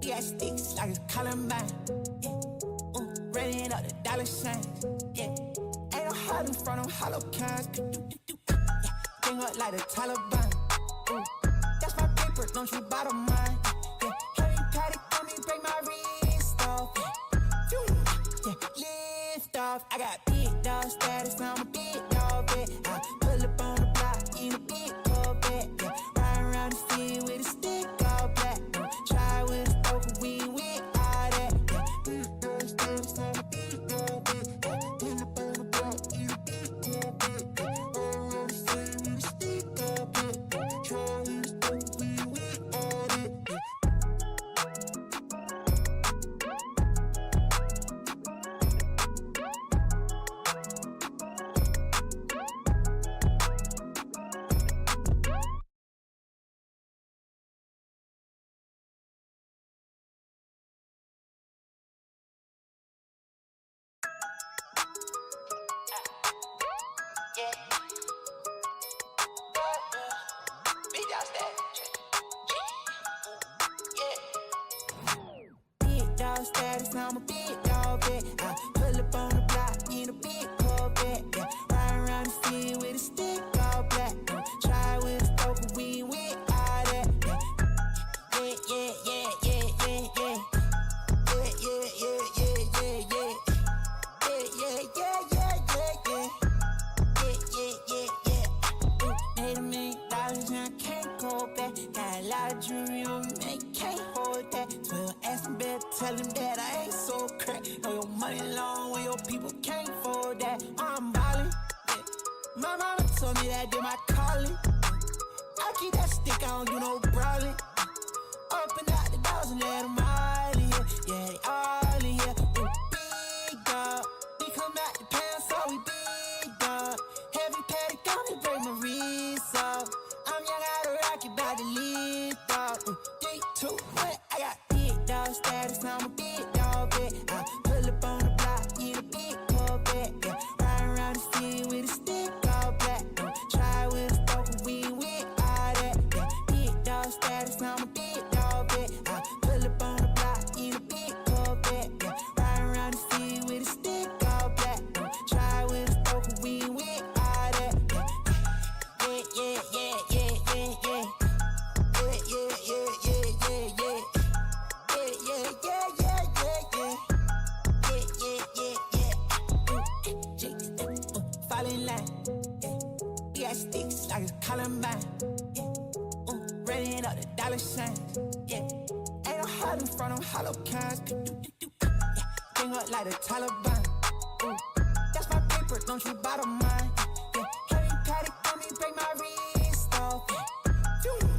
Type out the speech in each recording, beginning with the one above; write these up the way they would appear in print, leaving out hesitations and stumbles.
He got sticks like a Columbine. Yeah. Running up the dollar signs. Yeah. Ain't no hiding from them hollow cans. Yeah. Bring up like the Taliban. Ooh. That's my paper, don't you bother mine. Yeah. Heavy paddock on me, break my wrist off. Yeah. Lift off. I got big dog status, I'm a big dog vet. I pull up on the block in a big Corvette. Yeah. Riding around the city with a stick all black. Try with a spoken, we ain't with all that. Yeah. Big dog status, I'm a big dog vet. Pull up on the block in a big Corvette. Yeah. Around the city with a stick all black. Try with a spoken, we ain't with all that. Yeah. Big dog status, I'm a big dog vet. I pull up on the block in a big Corvette. Yeah. Riding around the city with a stick all black. Try with a spoken, we ain't with all that. Yeah, yeah, yeah, yeah, yeah, yeah. Yeah, yeah, yeah, yeah, yeah, yeah. Yeah, yeah, yeah, yeah, yeah, yeah. Yeah, yeah, yeah, yeah. Ooh, made $1 million and I can't go back. Got a lot of jewelry on me, man, you can't hold that. 12 ask him better, tell him that I ain't so crack. Know your money long when your people can't afford that. I'm ballin', yeah. My mama told me that did my calling. I keep that stick, I don't do no brawling. Open out the doors and let them all in here. Yeah, they all in here. Ooh, big dog. We come out the pants, so we big dog. Heavy paddock on it, break my wrist off. I'm young out of rocket, about to lift off. 3, 2, 1, I got big dog status, I'm a big dog vet. I pull up on the block in a big Corvette. Yeah. Riding around the city with a stick all black. Try with a spoken, we ain't with all that. Yeah. Big dog status, I'm a big dog vet. I pull up on the block in a big Corvette. Yeah. Riding around the city with a stick all black. Try with a spoken, we ain't with all that. Yeah, yeah, yeah, yeah, yeah, yeah. Yeah, yeah, yeah, yeah, yeah, yeah. Yeah, yeah, yeah, yeah, yeah, yeah. Yeah, yeah, yeah, yeah. Ooh, jigs, fall in line. Yeah. We got sticks like a Columbine. Yeah. Running up the dollar signs. Yeah. Ain't no hiding from them hollow cans. Yeah. Bring up like the Taliban. Ooh. That's my paper, don't you bother mine. Yeah. Heavy paddock on me, break my wrist off. Yeah.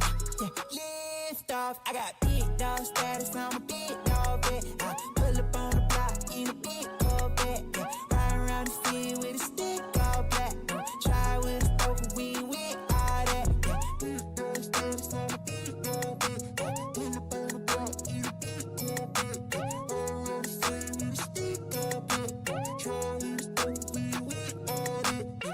Lift off. I got big dog status, I'm a big dog vet. I pull up on the block in a big Corvette. Yeah. Riding around the city with a stick all black. Try with a spoken, we ain't with all that. Yeah. Big dog status, I'm a big dog vet. I pull up on the block in a big Corvette. Yeah. Around the city with a stick all black. Try with a spoken, we ain't with all that. Yeah.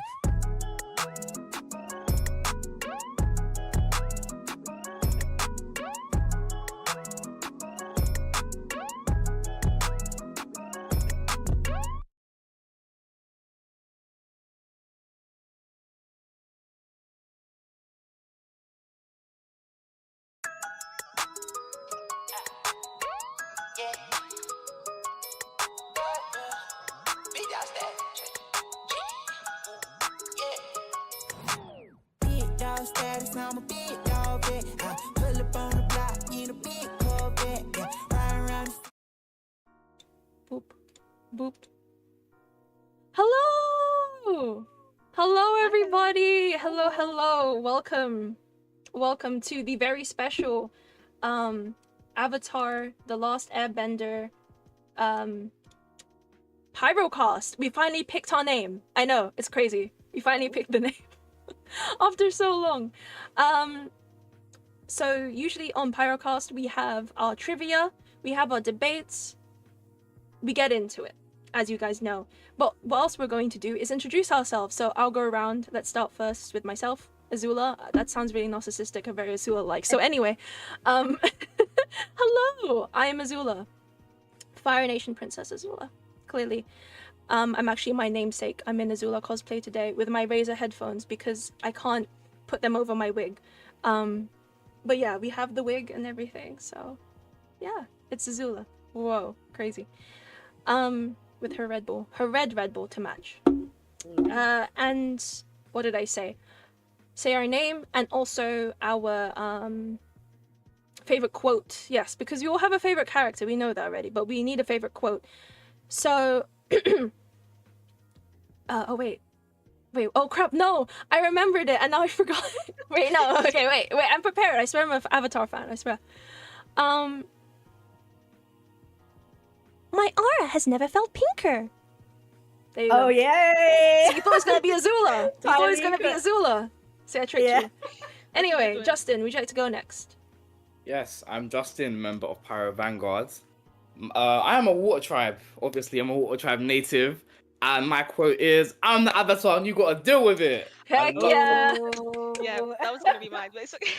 Big dog status, I'm a big dog vet. I pull up on the block in a big Corvette. Yeah. Riding around the Boop. Boop. Hello! Hello, everybody! Hello, hello! Welcome. Welcome to the very special Avatar The Last Airbender PyroCast. We finally picked our name. I know, it's crazy. We finally picked the name after so long. So usually on PyroCast we have our trivia, we have our debates, we get into it, as you guys know. But what else we're going to do is introduce ourselves. So I'll go around. Let's start first with myself, Azula. That sounds really narcissistic and very Azula-like. So anyway, Hello, I am Azula, Fire Nation Princess Azula. Clearly, I'm actually my namesake. I'm in Azula cosplay today with my Razer headphones because I can't put them over my wig. But yeah, we have the wig and everything, so yeah, it's Azula. Whoa, crazy. With her Red Bull, her red Red Bull to match. And what did I say? Say our name and also our favorite quote. Yes, because we all have a favorite character. We know that already, but we need a favorite quote. So, oh wait. Oh crap! No, I remembered it and now I forgot. Wait, no. Okay, wait. I'm prepared. I swear I'm an Avatar fan. I swear. My aura has never felt pinker. There you go. Oh yay! So you thought it was gonna be Azula. You thought it was gonna be Azula. See, I tricked you. Anyway, Justin, would you like to go next? Yes, I'm Justin, member of Pyrovangaurd. I am a water tribe. Obviously, I'm a water tribe native. And my quote is, I'm the Avatar and you gotta deal with it. Heck yeah! Yeah, that was gonna be mine, but it's okay.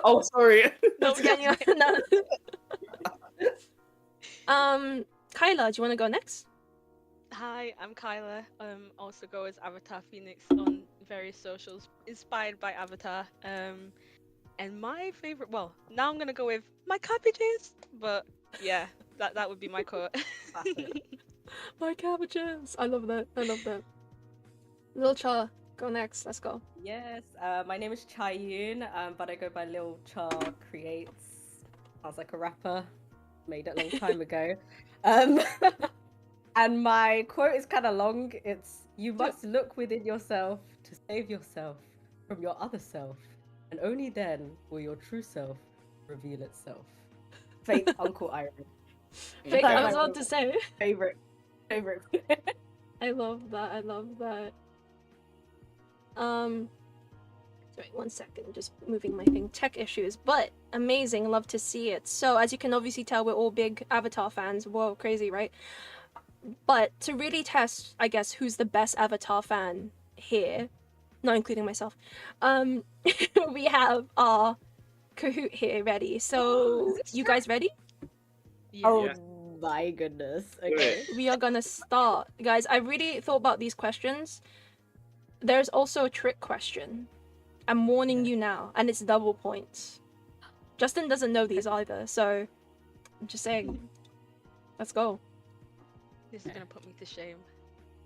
Oh, sorry. No, No. Kyla, do you want to go next? Hi, I'm Kyla. Also go as Avatar Phoenix on various socials, inspired by Avatar. And my favorite, well, now I'm gonna go with my cabbages, but yeah, that would be my quote. My cabbages. I love that. Lil Cha, go next. Let's go. Yes, my name is Chayun, but I go by Lil Cha Creates. I was like a rapper, made it a long time ago. And my quote is kind of long. It's, you must look within yourself to save yourself from your other self, and only then will your true self reveal itself. Fake Uncle Iron. Fake, I was about to say. Favorite. I love that. Sorry, 1 second, just moving my thing. Tech issues, but amazing. Love to see it. So, as you can obviously tell, we're all big Avatar fans. Whoa, crazy, right? But to really test, I guess, who's the best Avatar fan here, not including myself, we have our Kahoot here ready. So, you guys ready? Yeah. Oh Yes. my goodness. Okay. We are gonna start. Guys, I really thought about these questions. There's also a trick question. I'm warning you now, and it's double points. Justin doesn't know these either, so I'm just saying. Let's go. This is gonna put me to shame.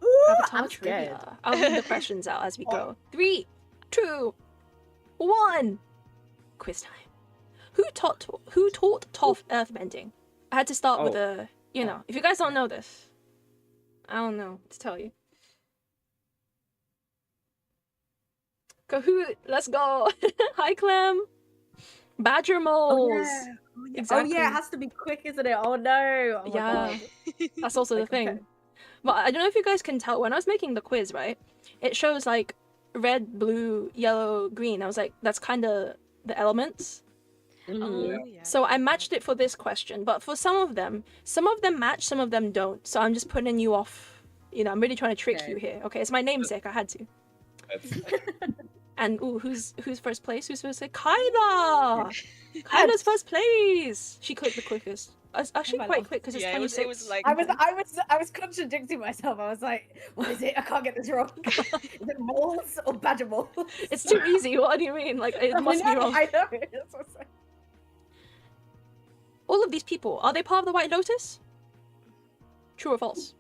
Ooh, Avatar I'm scared. trivia. I'll read the questions out as we go. 3, 2, 1. Quiz time. Who taught Toph earthbending? I had to start with a, if you guys don't know this, I don't know what to tell you. Kahoot, let's go. Hi, Clem. Badger moles. Exactly. Oh yeah, it has to be quick, isn't it? Oh no. Oh, my Yeah. God. That's also the thing. Okay. But I don't know if you guys can tell, when I was making the quiz, right? It shows like red, blue, yellow, green. I was like, that's kind of the elements. Oh, yeah. So I matched it for this question, but for some of them match, some of them don't. So I'm just putting you off. I'm really trying to trick you here. Okay, it's my namesake. I had to. And who's first place? Who's first place? Kyla. Kyla's first place. She clicked the quickest. Actually, quite quick because it's 26. It was like I was contradicting myself. I was like, what is it? I can't get this wrong. Is it moles or badger moles? It's too easy. What do you mean? Like, it must be wrong. I know. That's what I'm saying. All of these people, are they part of the White Lotus? True or false?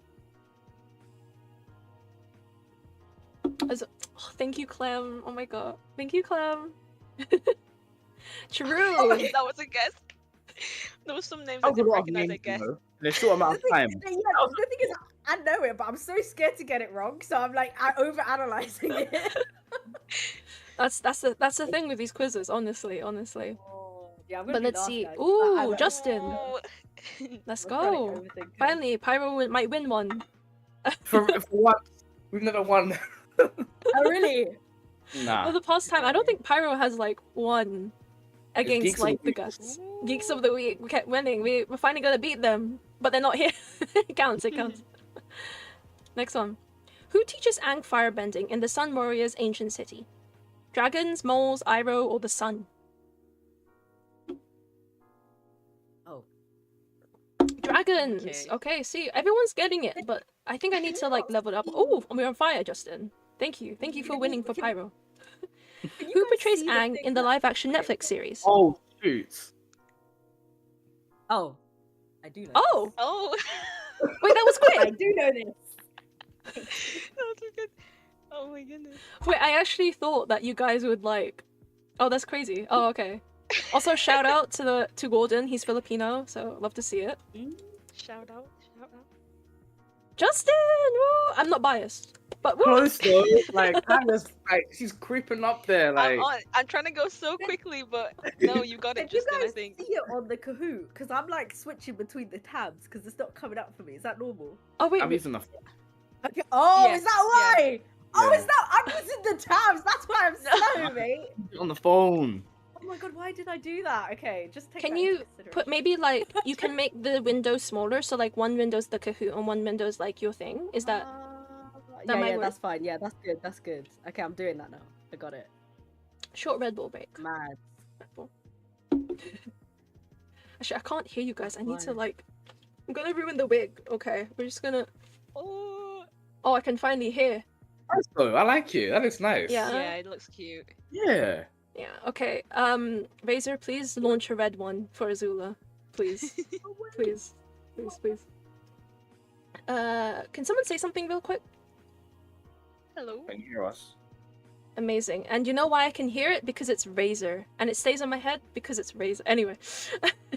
Thank you, Clem. Oh my god. Thank you, Clem. True. that was a guess. There was some names I didn't recognize, I guess. In a short amount of time. The thing is, I know it, but I'm so scared to get it wrong, so I'm like over-analyzing it. That's the thing with these quizzes, honestly. Yeah, But let's see. Ooh, Justin. Oh. Let's go. Finally, Pyro might win one. For once, we've never won. Oh, really? Nah. For the past time, I don't think Pyro has like won against Geeks of like the the Week. guts. Geeks of the Week. We kept winning. We're finally gonna beat them, but they're not here. It counts. Next one. Who teaches Aang firebending in the Sun Warriors' ancient city? Dragons, moles, Iroh, or the sun? dragons. Okay, see, everyone's getting it, but I think I need to like level it up. Oh, we're on fire, Justin. Thank you for winning for Pyro. Who portrays Aang in the live-action Netflix series? Oh shoot. Oh, I do know. Oh, Oh, wait, that was this. I quick. do know this. that was good. Oh my goodness. Wait, I actually thought that you guys would like. Oh, that's crazy. Oh, okay. Also, shout out to Gordon. He's Filipino, so love to see it. Shout out, shout out. Justin, woo! I'm not biased, but woo! Close though. Like Hannah's like she's creeping up there. Like I'm trying to go so quickly, but no, you got it, Can you Justin. I guys think. see it on the Kahoot? Because I'm like switching between the tabs because it's not coming up for me. Is that normal? Oh wait, I'm using the Okay. Oh, Yes, is that why? Oh, Yeah. is that? I'm using the tabs. That's why I'm slow, mate. on the phone. Oh my god, why did I do that? Okay, just take. can that you into put consideration. maybe like you can make the windows smaller, so like one window's the Kahoot and one window's like your thing. Is that? Yeah, might yeah, work? that's fine. Yeah, that's good. That's good. Okay, I'm doing that now. I got it. Short Red Bull break. Mad. Red Bull. Actually, I can't hear you guys. I need to Why? like. I'm gonna ruin the wig. Okay, we're just gonna. Oh. Oh, I can finally hear. Nice though. I like it. That looks nice. Yeah. Yeah, it looks cute. Yeah. Yeah. Okay. Razor, please launch a red one for Azula, please, please, please, please. Can someone say something real quick? Hello. Can you hear us? Amazing. And you know why I can hear it? Because it's Razor. And it stays on my head because it's Razor. Anyway,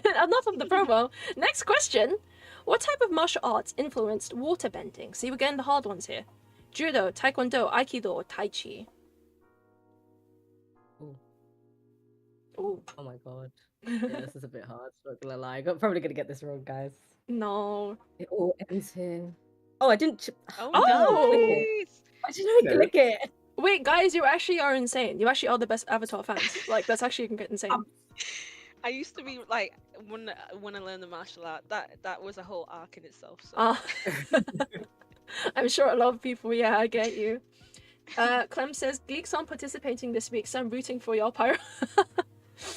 enough of the promo. Next question. What type of martial arts influenced waterbending? See, we're getting the hard ones here. Judo, Taekwondo, Aikido, or Tai Chi? Ooh. Ooh. Oh my god. Yeah, this is a bit hard. Not gonna lie. I'm probably gonna get this wrong, guys. No. It all ends here. Oh, I didn't. Oh, Oh! nice. Why didn't I click it? Wait, guys, you actually are insane. You actually are the best Avatar fans. Like, that's actually insane. I used to be like when I learned the martial art, that was a whole arc in itself. So. I'm sure a lot of people, yeah, I get you. Clem says, Geeks aren't participating this week, so I'm rooting for y'all, Pyro.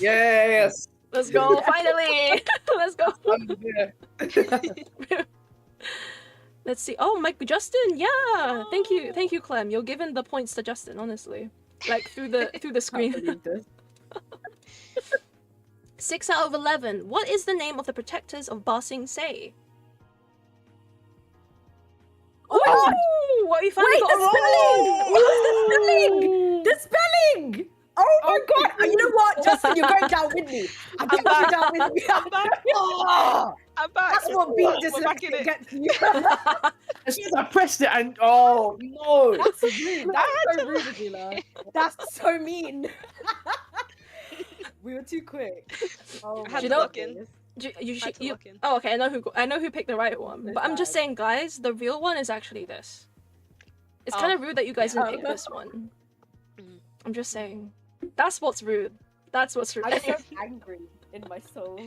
Yes. Let's go, finally! Let's go! Yeah. Let's see. Oh, Mike, Justin, yeah! Thank you, Clem. You're giving the points to Justin, honestly. Like, through the Can't screen. believe this. 6 out of 11. What is the name of the protectors of Ba Sing Se? Oh, what you found? Wait, got the wrong. spelling! The spelling! Oh my god! You know what, Justin? You're going down with me. I'm going back. down with me. I'm back. Oh, I'm back. that's what being We're back in dyslexic it. gets you. As soon as I pressed it, and oh no. That's rude. That's so rude, Adila. That's so mean. We were too quick. Oh, I had my to look in. goodness. Had to look in. Oh, okay. I know who picked the right one. It's But I'm just bad. saying, guys, the real one is actually this. It's Oh, kind of rude that you guys yeah. didn't pick this one. Mm. I'm just saying. That's what's rude. That's what's rude. I'm so angry in my soul.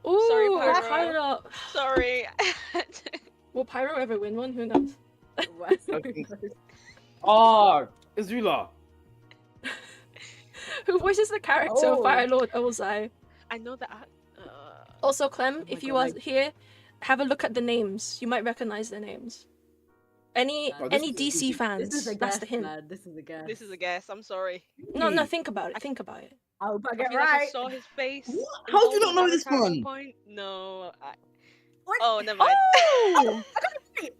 Ooh, Sorry, Pyro. Pyro. Sorry. Will Pyro ever win one? Who knows? Oh, Azula. Who voices the character of Oh. Fire Lord Ozai? I know that. Also, Clem, Oh my if you God, are like- here, have a look at the names. You might recognize their names. Any Oh, this any is- DC This fans? is a That's guess, the hint. man. This is a guess. This is a guess. I'm sorry. No, think about it. Think about it. I hope I I get feel like I right. saw his face. What? in How do you Golden not know this Avatar at one? Point. No. What? Oh, never mind. Oh!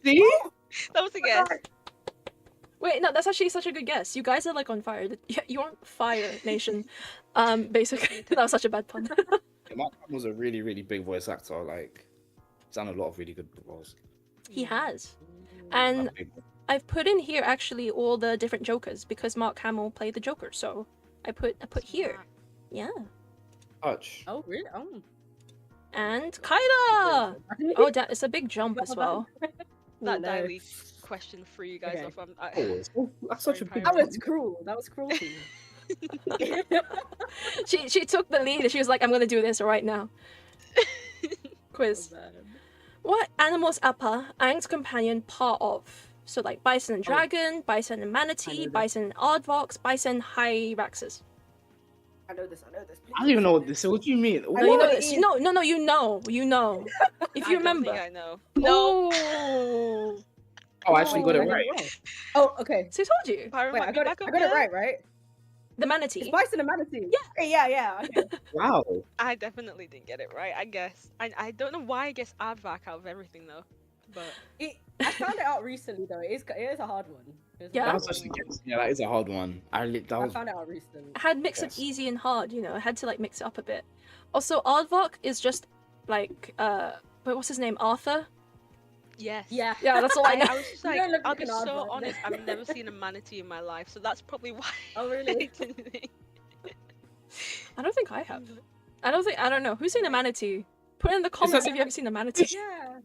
See? That was a guess. Wait, no, that's actually such a good guess. You guys are like on fire. You're on fire, nation. Basically, that was such a bad pun. Mark was a really, really big voice actor. Like, he's done a lot of really good roles. He has. And Like, big- I've put in here actually all the different Jokers because Mark Hamill played the Joker. So I put here. Yeah. touch. Oh, really? Oh. And Kyla. Oh, it's a big jump as well. That no. daily question for you guys Okay. off. Oh, that's such a Sorry, big. That was cruel. That was cruelty. She took the lead and she was like, I'm gonna do this right now. Quiz. What animals are Aang's companion part of? So like bison and dragon, bison and I manatee, know that. bison and aardvox, bison hyraxes. I know this. Please. I don't even know what this is. What do you mean? I No, you know know what it this. is. No, you know. If you I don't think remember. I know. No. Oh. Oh, I actually got it I right. didn't know. Oh, okay. So I told you. Pyro Wait, might I be got it. back up I got it there. right, right? The manatee. It's bison and manatee. Yeah. Okay. Wow. I definitely didn't get it right. I guess. I don't know why I guess aardvark out of everything though. But I found it out recently though. It is a hard one. It is a Yeah? That hard was actually one. yeah, that is a hard one. That I was found it out recently. I had mix of Yes. easy and hard, you know. I had to like mix it up a bit. Also, Aardvark is just like wait, what's his name? Arthur? yes. Yeah. Yeah, that's all I know. I was just You like, don't look I'll like be an so aardvark. honest. I've never seen a manatee in my life, so that's probably why. Oh I really? didn't think. I don't think I have. I don't know. Who's seen a manatee? Put in the comments if you haven't seen a manatee. Yeah.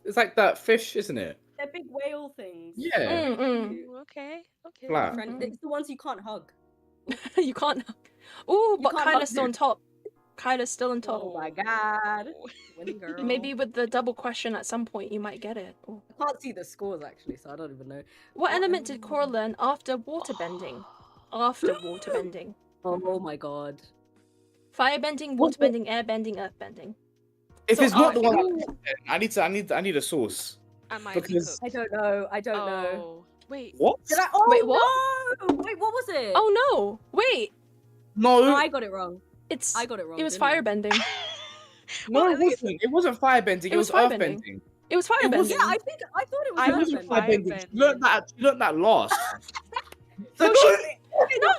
It's like that fish, isn't it? They're big whale things. Yeah. Ooh, okay. Flat. Friend, it's the ones you can't hug. You can't. Ooh, You but can't Kyla's hug still on top. Kyla's still on top. Oh my god. Winning girl. Maybe with the double question at some point you might get it. Ooh. I can't see the scores actually, so I don't even know. What element did Cora learn after waterbending? After waterbending. Oh my god. Firebending, waterbending, airbending, earthbending. If So it's not the Arthur- one, I need a source. I might be Because- cooked. I don't know. Oh, wait. What? Did I? Oh Wait, what? no! Wait, what was it? Oh no! Wait! No, No, I got it wrong. It's I got it wrong. it was didn't I? firebending. no, Well, it at least- wasn't. It wasn't firebending. It was firebending. earthbending. It was firebending. was- Yeah, I thought it was. I It was wasn't earthbending. firebending. You learned that. You learned that last. No,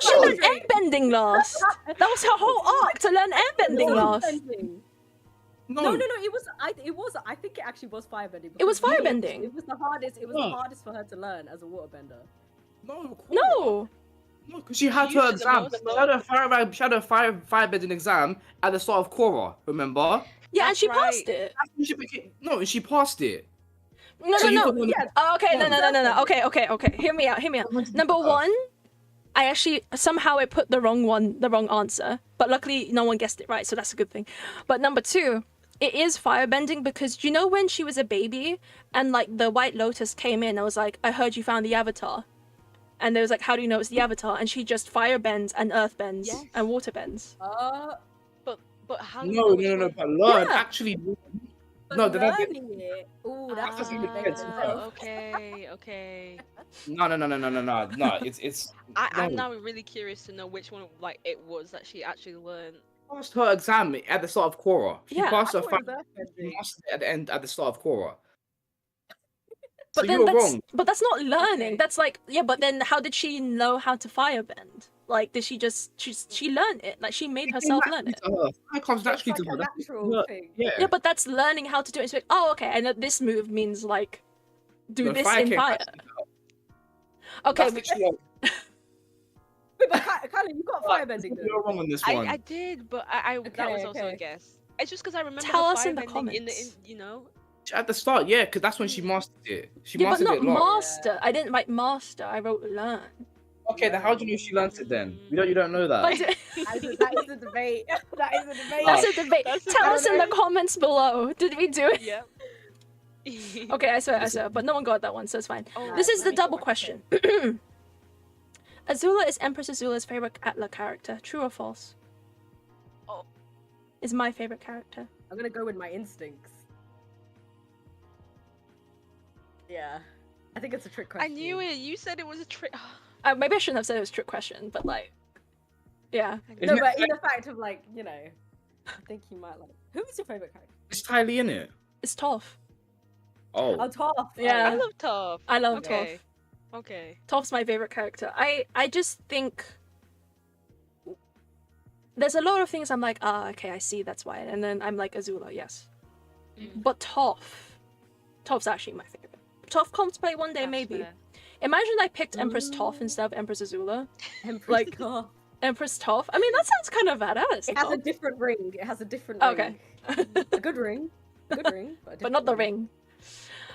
she learned Firebending. airbending last. That was her whole arc to learn airbending last. Earthbending. No, No. It was. I think it actually was firebending. It was because firebending. It was the hardest. It was No. the hardest for her to learn as a waterbender. no, No. no, because she had She her used it the exam. most, She had a firebending exam at the start of Korra. Remember? Yeah, and That's she passed right. it. No, and she passed it. No, So you no, could no. only- Yeah. Oh, okay, no, Yeah. no, no, no, no. Okay. Hear me out. Number one, I actually somehow I put the wrong answer, but luckily no one guessed it right, so that's a good thing. But number two, it is firebending because you know when she was a baby and like the White Lotus came in, I was like, I heard you found the Avatar, and they was like, how do you know it's the Avatar? And she just firebends and earthbends Yes. and waterbends. But how? No, but learn. Yeah. Actually, But no, did I get? learning it. Ooh, that's doesn't a make big sense. Okay. No. It's. I'm No. now really curious to know which one like it was that she actually learned. Passed her exam at the start of Korra. She Yeah. passed her I thought it final. was She earthbending. passed it at the end at the start of Korra. But So then you were that's wrong. but that's not learning. Okay. That's like yeah. But then how did she know how to firebend? Like did she just she learned it? Like she made herself learn it. It comes naturally It's to like her. a That's- natural thing. Yeah. Yeah, but that's learning how to do it. It's like, oh, okay, I know this move means like do No, this fire in came fire. naturally to her. Okay, That's literally- Wait, but Kyla, you got firebending You're though. wrong on this one. I did, but that was also a Okay. guess. It's just because I remember Tell her us in the firebending in comments. you know. At the start, yeah, because that's when she mastered it. She yeah, but mastered not it a lot. master. I didn't write master. I wrote learn. Okay, then how do you know she learnt it then? You don't know that. But That is a debate. That is a debate. that's a debate. That's a Tell us in the debate. comments below. Did we do it? Yeah. Okay, I swear. But no one got that one, so it's fine. Oh, This is let the me go double back question. Azula is Empress Azula's favorite Atla character. True or false? Oh. Is my favorite character. I'm gonna go with my instincts. Yeah. I think it's a trick I question. knew it. You said it was a trick. Maybe I shouldn't have said it was a trick question, but like, yeah. No, but in the fact of like, you know, I think you might like. Who is your favorite character? It's Ty Lee in it. It's Toph. Oh, Oh. Toph. Yeah. I love Toph. I love Okay. Toph. Okay. Toph's my favorite character. I just think there's a lot of things I'm like, okay, I see, that's why. And then I'm like, Azula, yes. But Toph's actually my favorite. Toph cosplay one day, That's maybe. fair. Imagine I picked Empress Toph instead of Empress Azula. Empress Like- Toph. Empress Toph. I mean, that sounds kind of badass. It has a Toph. different ring. It has a different Okay. ring. A good ring. A good ring. But, a But not the different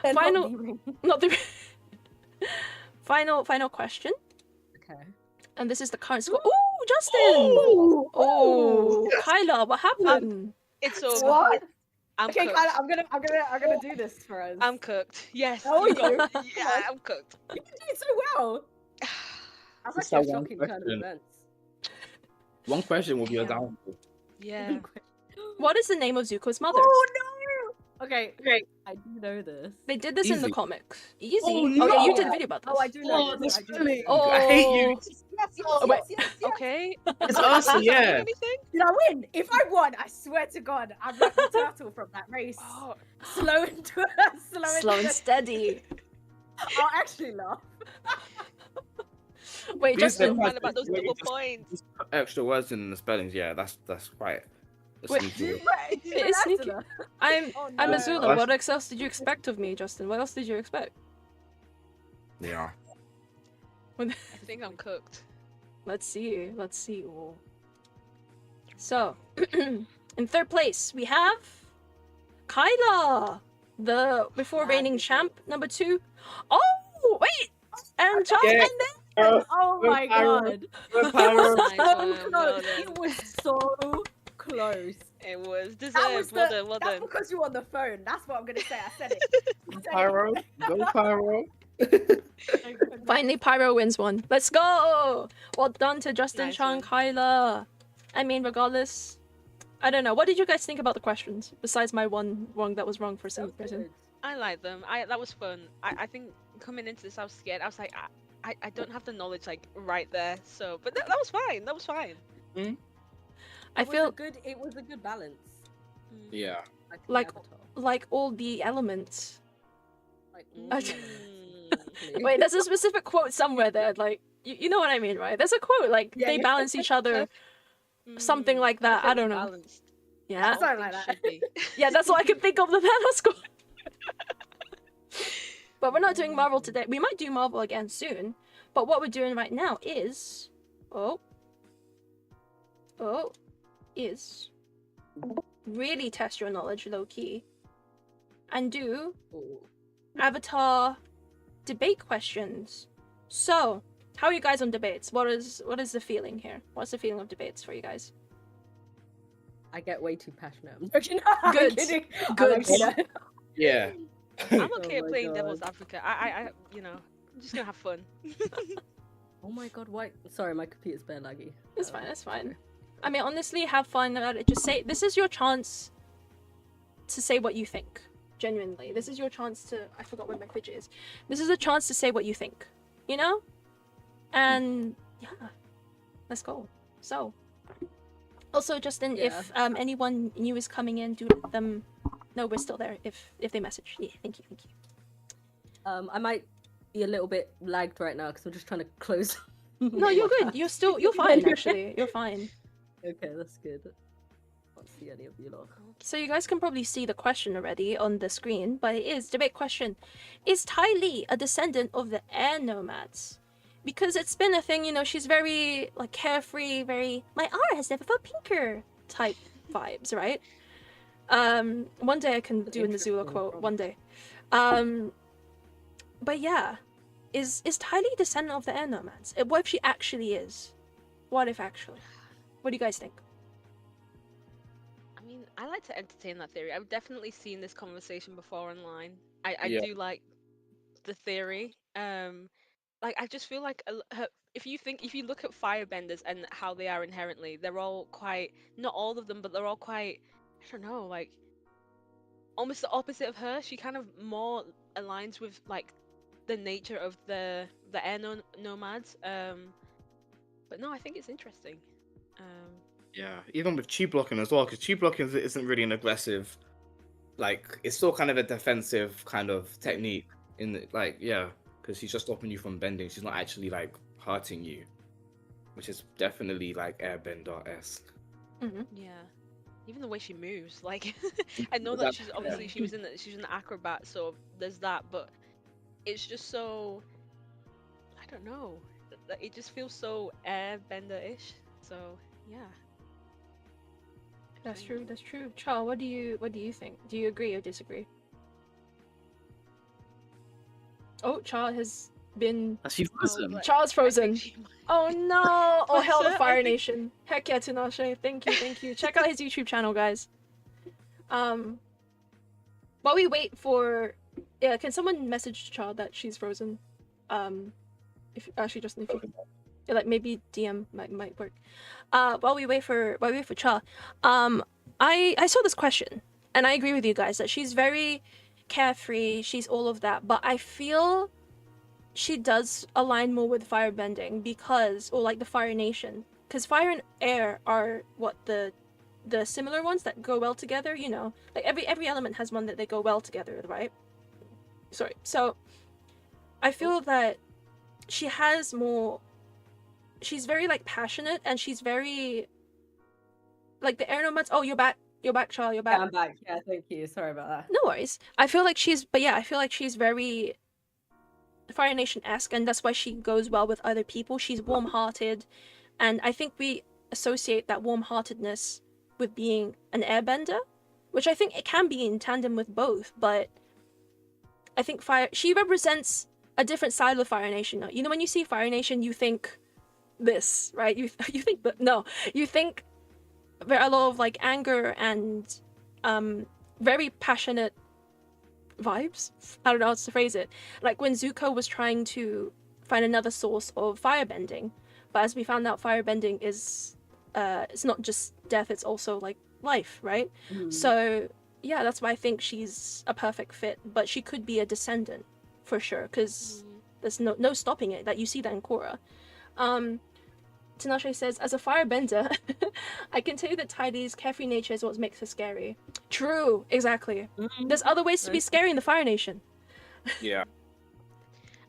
ring. Not Final- the ring. Not the final question. Okay. And this is the current score. Ooh, Justin! Oh, Kyla, what happened? It's over. What? I'm Okay, cooked. Kyla, I'm gonna do this for us. I'm cooked. Yes. How are you got- you? Yeah, I'm cooked. You did so well. That's That's actually a that one shocking turn of question. events. One question will be a Yeah. downfall. Yeah. What is the name of Zuko's mother? Oh no! Okay, I do know this. They did this in the Easy. comics. Easy. Oh, yeah, you no! did a video about this. Oh, I do know Oh, the this. I do know spelling! this. Oh. I hate you. Yes, Oh, wait. yes. Okay. It's Does us, that mean yeah. anything? Did I win? If I won, I swear to God, I'm like the turtle from that race. Oh, Slow and Slow and steady. I'll actually laugh. Wait, These Justin. are- man about those Wait, double just- points. Just put extra words in the spellings. Yeah, that's quite. a Wait. sneaky way. Right, It is sneaky. I'm Oh, I'm no. Azula. What else did you expect of me, Justin? What else did you expect? Yeah. I think I'm cooked. Let's see. Let's see. Ooh. So, in third place we have Kyla, the before reigning champ number 2. Oh wait, and Charles Yeah. and then Oh my God. Go Pyro. Nice So one, well close. done. It was so close. It was That was deserved. Well done, well that's done. because you were on the phone. That's what I'm gonna say. I said it. I said it. Pyro. Go Pyro. finally Pyro wins one. Let's go! Well done to Justin, Nice Chang, one. Kyla. I mean, regardless, I don't know. What did you guys think about the questions? Besides my one wrong that was wrong for some reason. I like them. That was fun. I think coming into this, I was scared. I was like, I don't have the knowledge like right there. So, but that was fine. That was fine. I feel it was a good balance. Yeah. the Like- Avatar. like all the elements. Like, I- Mm. Wait, there's a specific quote somewhere there. Like you know what I mean, right? There's a quote like Yeah, they yeah. balance each other. Something Mm, like that, I perfectly don't know. balanced. Yeah, All Something like things that. should be. yeah, that's all I can think of. The Thanos quote. But we're not doing Marvel today. We might do Marvel again soon. But what we're doing right now is is really test your knowledge low key and do Ooh. Avatar debate questions. So, how are you guys on debates? What is the feeling here? What's the feeling of debates for you guys? I get way too passionate. I'm joking. I'm Good. kidding. Good. I'm kidding. Yeah. I'm Oh okay at my playing devil's God. advocate. I I'm just gonna have fun. Oh my God, why? Sorry, my computer's bare laggy. It's fine, it's fine. I mean, honestly, have fun about it. Just say, this is your chance to say what you think. Genuinely. This is your chance to, I forgot where my fidget is. This is a chance to say what you think. You know? And, yeah. Let's go. So. Also, Justin, if anyone new is coming in, do let them know we're still there if they message. Yeah, thank you. I might be a little bit lagged right now because I'm just trying to close. No, you're good. You're fine, actually. You're fine. Okay, that's good. Can't see any of you lot. So you guys can probably see the question already on the screen, but it is debate question. Is Ty Lee a descendant of the air nomads? Because it's been a thing, you know, she's very like carefree, very my aura has never felt pinker type vibes, right? One day I can do an Azula quote, one day. But yeah. Is Ty Lee descendant of the air nomads? What if she actually is? What if actually? What do you guys think? I mean, I like to entertain that theory. I've definitely seen this conversation before online. I Yeah. do like the theory. Like I just feel like if you look at firebenders and how they are inherently, they're all quite, not all of them, but they're all quite, I don't know, like almost the opposite of her. She kind of more aligns with like the nature of the air nomads. But no, I think it's interesting. Yeah, even with chi blocking as well, because chi blocking isn't really an aggressive, like it's still kind of a defensive kind of technique in the, like, yeah, because she's just stopping you from bending. She's not actually like hurting you, which is definitely like airbender-esque. Yeah, even the way she moves, like I know that she's obviously she's an acrobat, so there's that, but it's just so, I don't know, it just feels so airbender-ish. So yeah. That's true. That's true. Charles, what do you think? Do you agree or disagree? Oh, Charles has been. She's frozen. but Charles I think frozen. she might- Oh no! Oh Bless hell, the her, I Fire think- Nation. Heck yeah, Tinashe. Thank you. Check out his YouTube channel, guys. While we wait for, yeah, can someone message Charles that she's frozen? If actually, Justin, if you, like maybe DM might work. While we wait for Cha, I saw this question, and I agree with you guys that she's very carefree. She's all of that, but I feel she does align more with firebending because, or like the Fire Nation, because fire and air are what the similar ones that go well together. You know, like every element has one that they go well together, right? Sorry. So I feel that she has more. She's very like passionate, and she's very like the air nomads. Oh, you're back, Charles. You're back. Yeah, I'm back. Yeah, thank you. Sorry about that. No worries. I feel like she's very Fire Nation-esque, and that's why she goes well with other people. She's warm-hearted, and I think we associate that warm-heartedness with being an airbender, which I think it can be in tandem with both, but I think she represents a different side of the Fire Nation. You know, when you see Fire Nation, you think this, right? You think that, no, you think there are a lot of like anger and very passionate vibes. I don't know how to phrase it. Like when Zuko was trying to find another source of firebending, but as we found out, firebending is it's not just death, it's also like life, right? So yeah, that's why I think she's a perfect fit, but she could be a descendant for sure, because there's no stopping it. That you see that in Korra. Tinashe says, as a firebender, I can tell you that Tidy's carefree nature is what makes her scary. True, exactly. There's other ways to be scary in the Fire Nation. Yeah.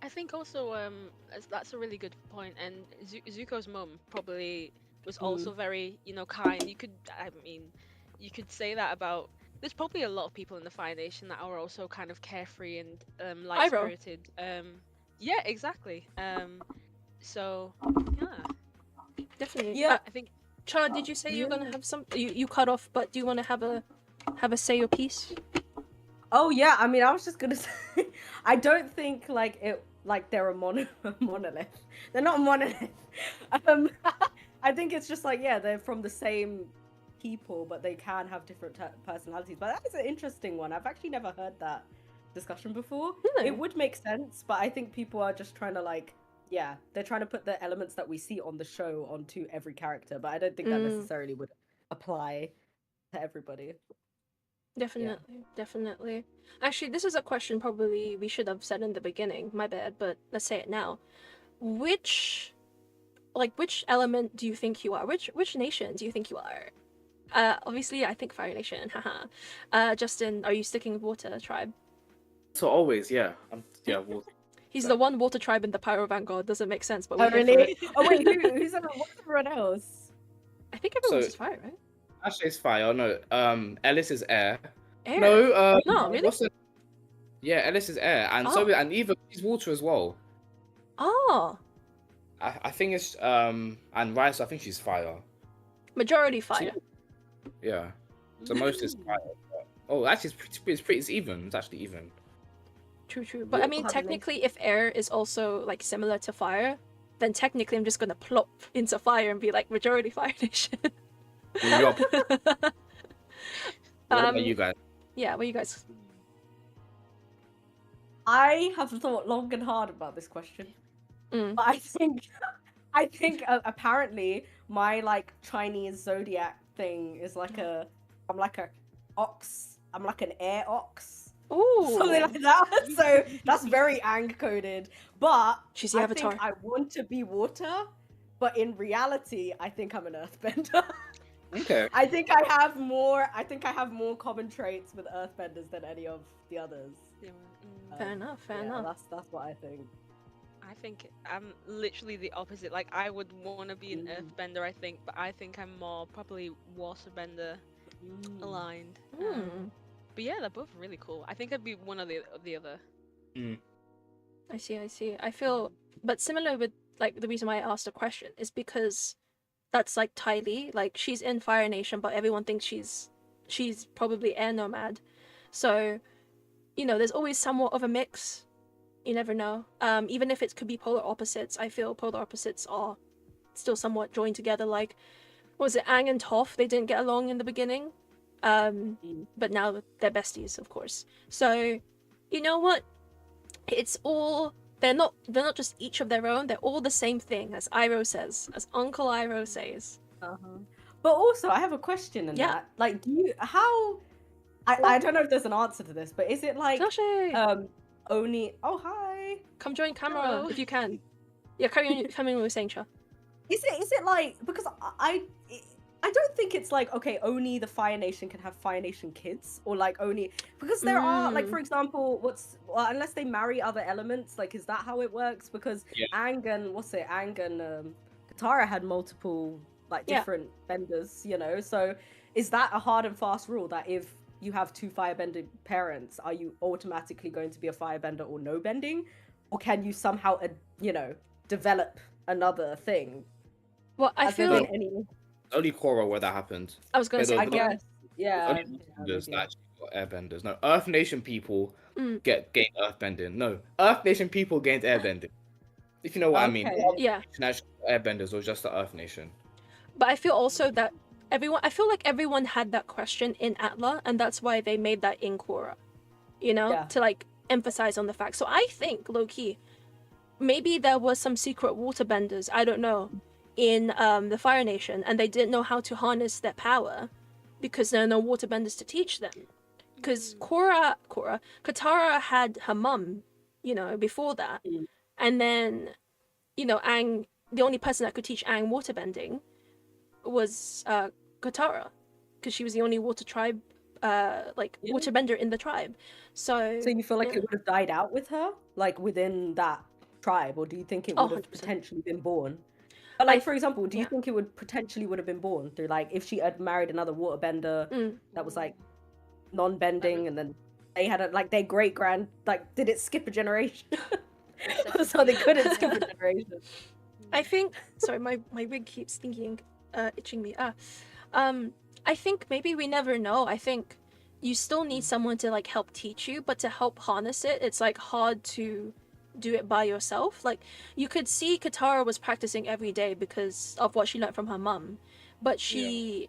I think also that's a really good point, and Zuko's mum probably was also very, you know, kind. You could say that about. There's probably a lot of people in the Fire Nation that are also kind of carefree and light-spirited. Yeah, exactly. So yeah. Definitely. Yeah. I think. Chad, did you say you're gonna have some? You cut off, but do you want to have a say your piece? Oh yeah, I mean, I was just gonna say, I don't think they're a monolith. They're not a monolith. I think it's just like, yeah, they're from the same people, but they can have different personalities. But that is an interesting one. I've actually never heard that discussion before. Really? It would make sense, but I think people are just trying to they're trying to put the elements that we see on the show onto every character, but I don't think that necessarily would apply to everybody. Definitely. Actually, this is a question probably we should have said in the beginning. My bad, but let's say it now. Which element do you think you are? Which nation do you think you are? Obviously, I think Fire Nation. Haha. Justin, are you sticking with Water Tribe? So always, yeah. Water. He's the one Water Tribe in the Pyrovangaurd. Doesn't make sense, but Oh we're here for really? it. Oh wait, what's everyone else? I think everyone's So- just fire, right? Actually, it's fire. No, Ellis is air. Air. No, No, really? Yeah, Ellis is air, and and Eva is water as well. Oh, I think it's and Rice. I think she's fire. majority fire. Yeah, so most is fire. Oh, actually, it's even. It's actually even. True. But I mean, technically, if air is also like similar to fire, then technically I'm just gonna plop into fire and be like majority Fire Nation. What about you guys? Yeah, what you guys? I have thought long and hard about this question, but I think apparently my Chinese zodiac thing is I'm like a ox. I'm like an air ox. Ooh, Something like that. So that's very ang coded. But she's the I avatar. think I want to be water, but in reality, I think I'm an earthbender. Okay. I think I have more common traits with earthbenders than any of the others. Yeah. Fair enough. That's what I think. I think I'm literally the opposite. Like, I would want to be an earthbender, I think, but I think I'm more probably waterbender aligned. But yeah, they're both really cool. I think I'd be one of the other. I see. I feel, but similar with like the reason why I asked the question is because that's like Ty Lee. Like, she's in Fire Nation, but everyone thinks she's probably air nomad. So, you know, there's always somewhat of a mix. You never know. Even if it could be polar opposites, I feel polar opposites are still somewhat joined together. Like, what was it, Aang and Toph? They didn't get along in the beginning. But now they're besties, of course. So, you know what? It's all they're not just each of their own. They're all the same thing, as Iroh says, as Uncle Iroh says. But also, I have a question in Yeah. that. Like, I don't know if there's an answer to this, but is it like Sashay, only? Oh, hi. come join camera Hello. if you can. Yeah, carry on. Come in with saying, Cha. Is it like, because I don't think it's like, okay, only the Fire Nation can have Fire Nation kids, or like only because there are like, for example, unless they marry other elements, like, is that how it works? Because Aang and Katara had multiple like different benders, you know. So is that a hard and fast rule that if you have two firebending parents, are you automatically going to be a firebender or no bending, or can you somehow develop another thing? Well, I Has there feel been Only Korra where that happened. I was gonna say, I guess. Yeah. Only Waterbenders that actually got airbenders. No, Earth Nation people gained earthbending. No, Earth Nation people gained airbending. If you know what I mean. Yeah. Actual airbenders or just the Earth Nation. But I feel also that I feel like everyone had that question in Atla, and that's why they made that in Korra. You know, to like emphasize on the fact. So I think, low key, maybe there was some secret waterbenders, I don't know, in the Fire Nation, and they didn't know how to harness their power because there are no waterbenders to teach them. Because Katara had her mum, you know, before that, and then, you know, Aang, the only person that could teach Aang waterbending was Katara, because she was the only water tribe, waterbender in the tribe. So you feel like it would have died out with her, like within that tribe, or do you think it would have 100%. potentially been born? But like, for example, do you think it would potentially would have been born through, like, if she had married another waterbender that was like non-bending, and then they had their great grand, like, did it skip a generation? So they couldn't skip a generation. I think, sorry, my wig keeps itching me. I think maybe we never know. I think you still need someone to like help teach you, but to help harness it, it's like hard to do it by yourself. Like, you could see Katara was practicing every day because of what she learned from her mum, but she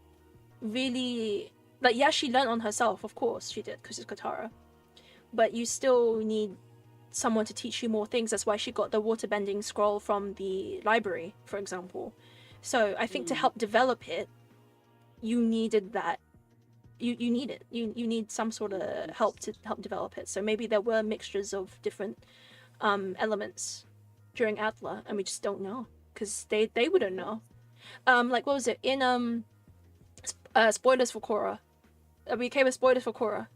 really, like, she learned on herself, of course she did, because it's Katara, but you still need someone to teach you more things. That's why she got the waterbending scroll from the library, for example. So I think to help develop it, you needed that. You need it. You need some sort of help to help develop it. So maybe there were mixtures of different elements during Atla, and we just don't know, because they wouldn't know. Like, what was it in spoilers for Korra? Are we okay with spoilers for Korra?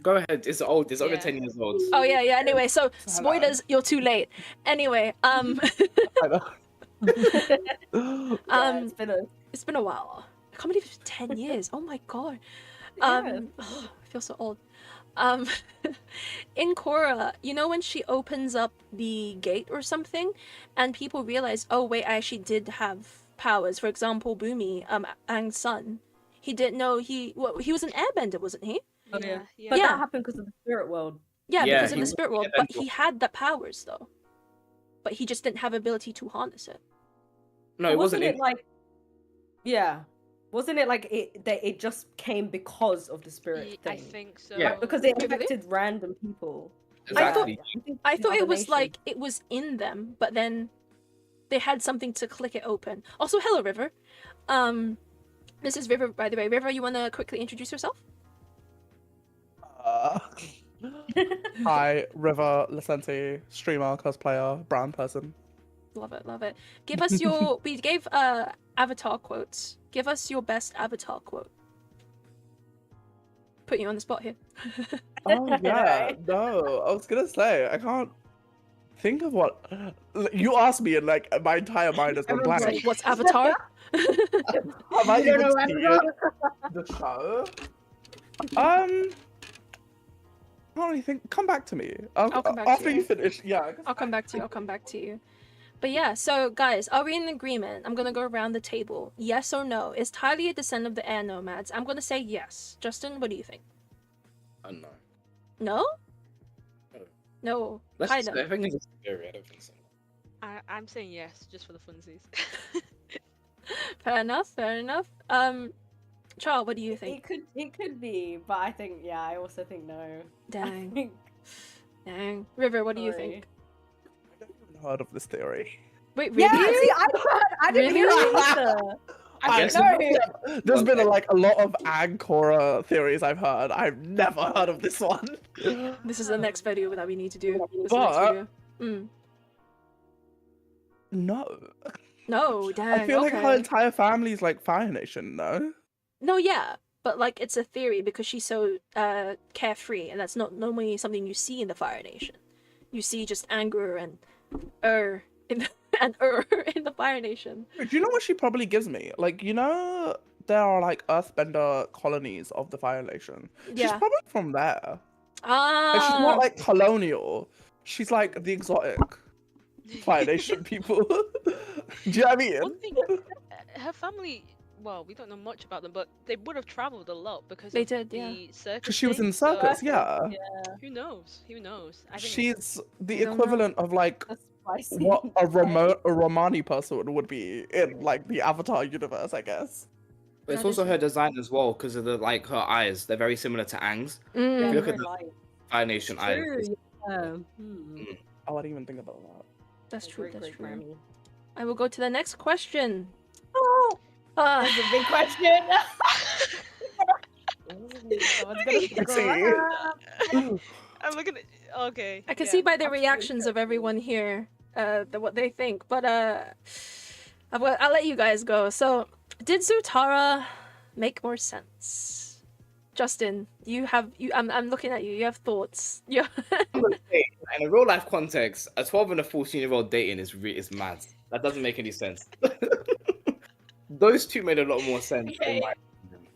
Go ahead. It's old. It's over 10 years old. Oh yeah. Anyway, so spoilers. You're too late. Anyway, it's been a while. I can't believe it's 10 years. Oh my god. I feel so old. In Korra, you know when she opens up the gate or something, and people realize, oh wait, I actually did have powers. For example, Bumi, Aang's son, he didn't know he was an airbender, wasn't he? Oh, yeah. Yeah. But that happened because of the spirit world. Yeah, Yeah, because of he the was spirit world. an But airbender. he had the powers though. But he just didn't have ability to harness it. No, it wasn't. It like, wasn't it like it just came because of the spirit thing? I think so. Yeah. Because it affected random people. Exactly. I thought it was like it was in them, but then they had something to click it open. Also, hello River. This is River, by the way. River, you want to quickly introduce yourself? Hi, River Licenti, streamer, cosplayer, brown person. Love it. Give us your. We gave avatar quotes. Give us your best avatar quote. Put you on the spot here. Oh yeah, no, I was gonna say I can't think of what you asked me, and like my entire mind has gone Everyone's blank. Like, what's Avatar? Have I You don't even know seen Avatar? the show? I can't really think. Come back to me. I'll come back after to you. you finish. Yeah. I'll come back to you. But yeah, so guys, are we in agreement? I'm gonna go around the table. Yes or no? Is Tylee a descendant of the air nomads? I'm gonna say yes. Justin, what do you think? No. No? No. No. I Kaida. think it's scary. I don't think so. I'm saying yes, just for the funsies. Fair enough. Charles, what do you think? It could be, but I think I also think no. I Dang. think Dang. River, what do you think? heard of this theory. Wait, really? Yeah, see, I didn't hear it either. I Yes. didn't know. There's been a lot of Angkora theories I've heard. I've never heard of this one. This is the next video that we need to do. This is the next But- video. Mm. No. No, dang. I feel like her okay. entire family's like Fire Nation, no? No, yeah, but like it's a theory because she's so carefree, and that's not normally something you see in the Fire Nation. You see just anger and in the, in the Fire Nation. Do you know what she probably gives me? Like, you know, there are like earthbender colonies of the Fire Nation. She's Yeah. probably from there. Ah. Like, she's not like colonial. She's like the exotic Fire Nation people. Do you know what I mean? One thing, her family. Well, we don't know much about them, but they would have traveled a lot because They of did, yeah. the circus. Because she was in thing, the circus, so yeah. Who knows? Who knows? I think She's the don't know. equivalent of like That's spicy. what a Romani person would be in like the Avatar universe, I guess. But it's That also is- her design as well, because of the like her eyes. They're very similar to Aang's. Mm. If you look very at the light. Fire Nation eyes. True, it's- yeah. Oh, I didn't even think about that. That's true. That's true. Great-great-granny. I will go to the next question. Oh, Ah. that's a big question. Someone's gonna Let's figure see. it out. I'm looking at. Okay. I can yeah, see by the absolutely reactions of everyone here, what they think. But I'll let you guys go. So, did Zutara make more sense? Justin, I'm looking at you. You have thoughts. Yeah. I'm gonna say, in a real life context, a 12 and a 14-year-old dating is mad. That doesn't make any sense. Those two made a lot more sense. In my opinion.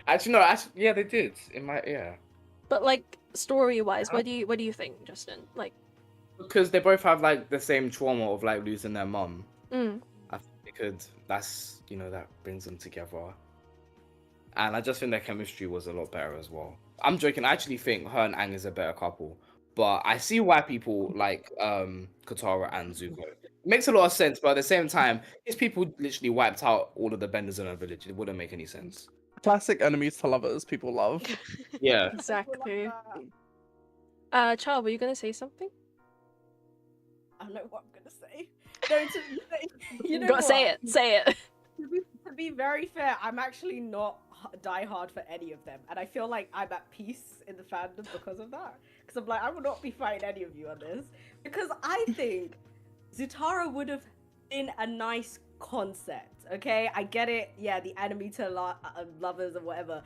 Actually, no. Yeah, they did. But like story-wise, what do you think, Justin? Like, Because they both have like the same trauma of like losing their mum. mm, I think they could. That's that brings them together. And I just think their chemistry was a lot better as well. I'm joking. I actually think her and Aang is a better couple. But I see why people like Katara and Zuko. It makes a lot of sense, but at the same time, these people literally wiped out all of the benders in her village. It wouldn't make any sense. Classic enemies to lovers people love. Yeah. exactly. Char, were you gonna say something? I don't know what I'm gonna say. No, you know Go what? say it. Say it. To be very fair, I'm actually not die hard for any of them, and I feel like I'm at peace in the fandom because of that. Because I'm like, I will not be fighting any of you on this, because I think Zutara would have been a nice concept. Okay, I get it. Yeah, the enemy to lovers and whatever.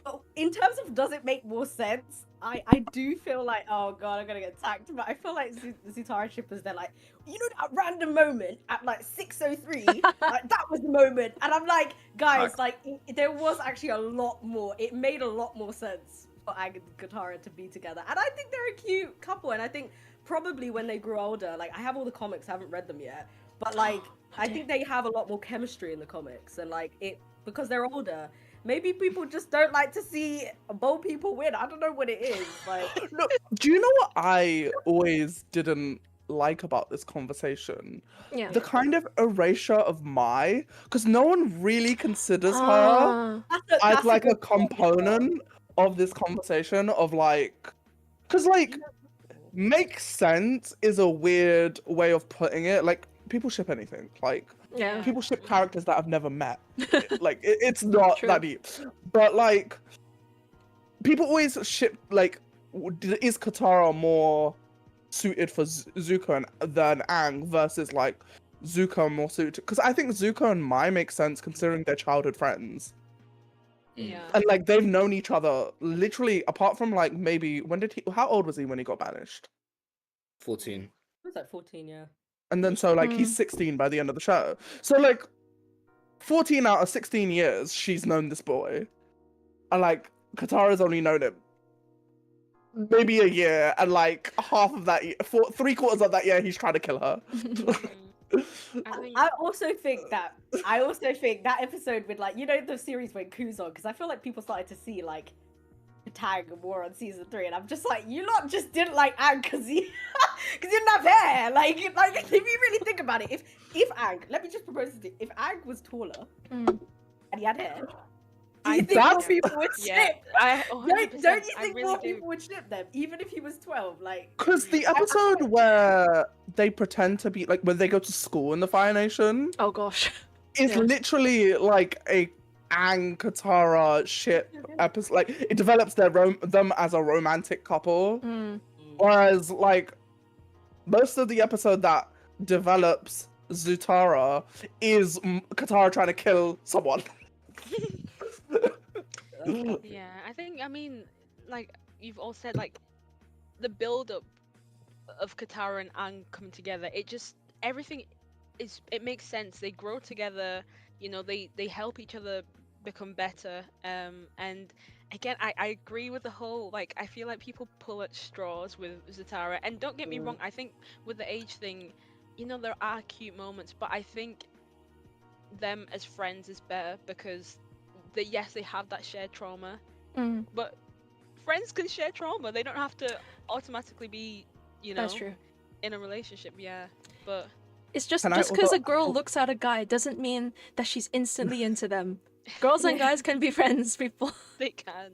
But in terms of does it make more sense? I do feel like, oh god, I'm gonna get attacked. But I feel like Zutara shippers, they're like, you know, that random moment at like 6:03, like that was the moment. And I'm like, guys, like there was actually a lot more. It made a lot more sense for Aang and Katara to be together. And I think they're a cute couple. And I think probably when they grow older, like I have all the comics, I haven't read them yet, but like I think they have a lot more chemistry in the comics, and like it because they're older. Maybe people just don't like to see bold people win. I don't know what it is. Like, No, do you know what I always didn't like about this conversation? Yeah. The kind of erasure of Mai, because no one really considers her Ah. as like a component of this conversation of like, because like, make sense is a weird way of putting it. Like, people ship anything. Like, Yeah. people ship characters that I've never met. Like, it's not True. that deep. But like, people always ship like, is Katara more suited for Zuko than Aang versus like Zuko more suited? Because I think Zuko and Mai make sense considering they're childhood friends. Yeah. And like they've known each other literally apart from like maybe how old was he when he got banished? 14. it was like 14, yeah. And then so like he's 16 by the end of the show. So like 14 out of 16 years she's known this boy. And like Katara's only known him maybe a year, and like half of that year, 3/4 of that year he's trying to kill her. I also think that episode with like, you know, the series when Ku's on, because I feel like people started to see like the tag more on season 3, and I'm just like, you lot just didn't like Aang because he didn't have hair. Like if you really think about it, if Aang, let me just propose this, if Aang was taller Mm. and he had hair, Do you think That's- more people would Yeah, ship? I Don't 100%, you I think really more do. people would ship them, even if he was 12? Like, Because the episode where they pretend to be like when they go to school in the Fire Nation Oh gosh. is Yeah. literally like a Aang Katara ship episode. Like it develops them as a romantic couple, Mm. whereas like most of the episode that develops Zutara is Katara trying to kill someone. Yeah, I mean, like you've all said, like the build up of Katara and Aang coming together, everything it makes sense. They grow together, you know, they help each other become better. And again, I agree with the whole, like, I feel like people pull at straws with Zutara, and don't get me wrong, I think with the age thing, you know, there are cute moments, but I think them as friends is better because yes, they have that shared trauma, Mm. but friends can share trauma. They don't have to automatically be, you know, That's true. in a relationship. Yeah, but It's just Can I because also- a girl looks at a guy doesn't mean that she's instantly into them. Girls and guys can be friends, people. they can.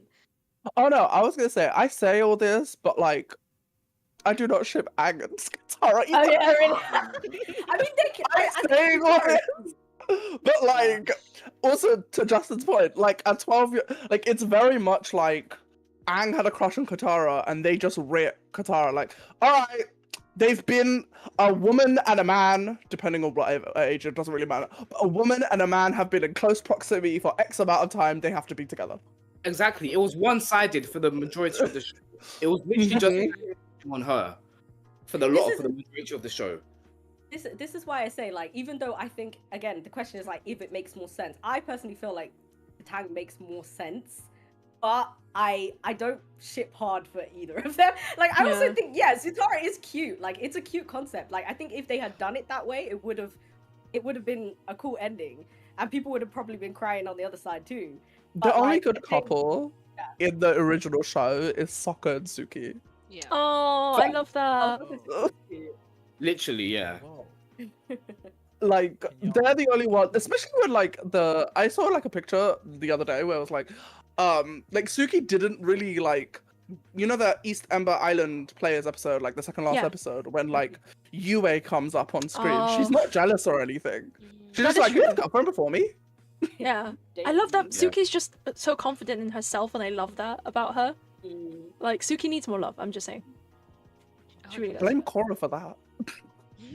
Oh no, I was gonna say I say all this, but like I do not ship Aang and Katara. oh either. yeah, really. I mean, they can. I I'm saying all this, but like also to Justin's point, like a 12-year, like it's very much like Aang had a crush on Katara, and they just rip Katara. Like, all right, they've been a woman and a man, depending on what age, it doesn't really matter. But a woman and a man have been in close proximity for X amount of time. They have to be together. Exactly. It was one-sided for the majority of the show. It was literally just on her for the majority of the show. This is why I say, like, even though I think, again, the question is like if it makes more sense. I personally feel like the tank makes more sense, but I don't ship hard for either of them. Like, I also Yeah. think, yeah, Zutara is cute. Like, it's a cute concept. Like, I think if they had done it that way, it would have been a cool ending, and people would have probably been crying on the other side too. The But, only like, good I think- couple in the original show is Sokka and Suki. Yeah. Oh, I love that. Literally, yeah. Like Yeah. they're the only one, especially when like I saw like a picture the other day where it was like Suki didn't really like, you know, the East Ember Island Players episode, like the second last Yeah. episode when like Yue comes up on screen. She's Oh. not jealous or anything. She's That just is like, you've true. got a friend before me. Yeah. I love that Yeah. Suki's just so confident in herself, and I love that about her. Mm. Like, Suki needs more love, I'm just saying. She really does. Blame Korra for that.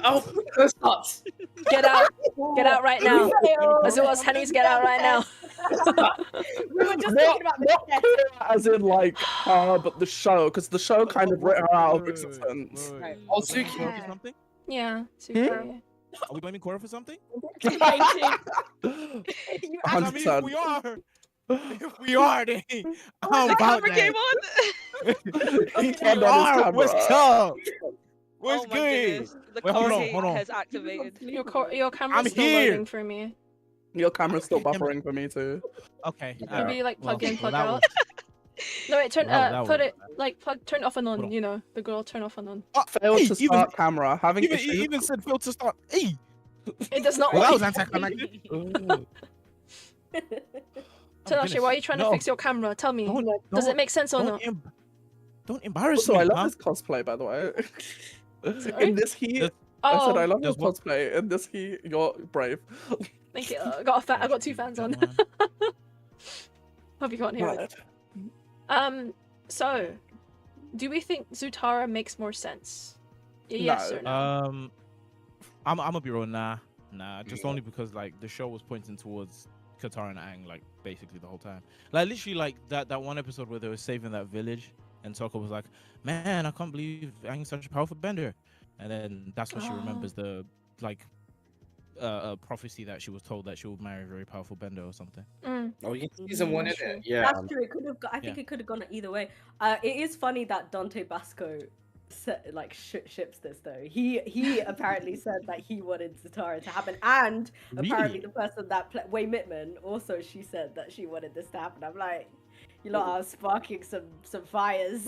Oh, that's nuts. Get out. Get out right now. Oh, Azua's Henny's get out right now. We were just Not, thinking about not the Korra as in like her, but the show, because the show kind of writ her out of existence. Right. Oh, Are we blaming Suki. Korra for something? Yeah, Suki. Are we blaming Korra for something? You I mean, if 100%. we are, if we are, then how The about camera came that? on. He If turned we on his are, camera. what's up? What's Oh my good? goodness. The Wait, hold on, Corey hold on. has activated. Your camera's I'm still here. loading for me. Your camera's still Damn it. buffering for me too. Okay. Maybe like plug in, plug that out. was- No, wait, turn that put was it like turn off and Hold on, on. you know, the girl turn off and on. Failed Hey, to start camera. Having Even, issues. even said Phil to start. Hey, It does not well, that work. was anticlimactic. Tanashi, why are you trying to No. fix your camera? Tell me. Don't- Does don't- it make sense or not? Don't embarrass Also, me. I love man. this cosplay, by the way. Sorry? In this heat, Does- I said Oh, I love your Does what? cosplay. In this heat, you're brave. thank you. I got two fans on. Come on. Hope you can't hear it. Right. So, do we think Zutara makes more sense? Yes No. or no? I'm gonna be real. Nah. Just only because like the show was pointing towards Katara and Aang like basically the whole time. Like literally like that one episode where they were saving that village and Sokka was like, "Man, I can't believe Aang's such a powerful bender," and then that's when she remembers the like prophecy that she was told that she would marry a very powerful bender or something. Mm. Oh, yeah, season one, That's isn't true. it? Yeah. That's true. It could have. I think Yeah. it could have gone either way. It is funny that Dante Basco ships this though. He apparently said that he wanted Zatara to happen, and apparently Really? the person that Wei Mitman also she said that she wanted this to happen. I'm like, you lot are sparking some fires.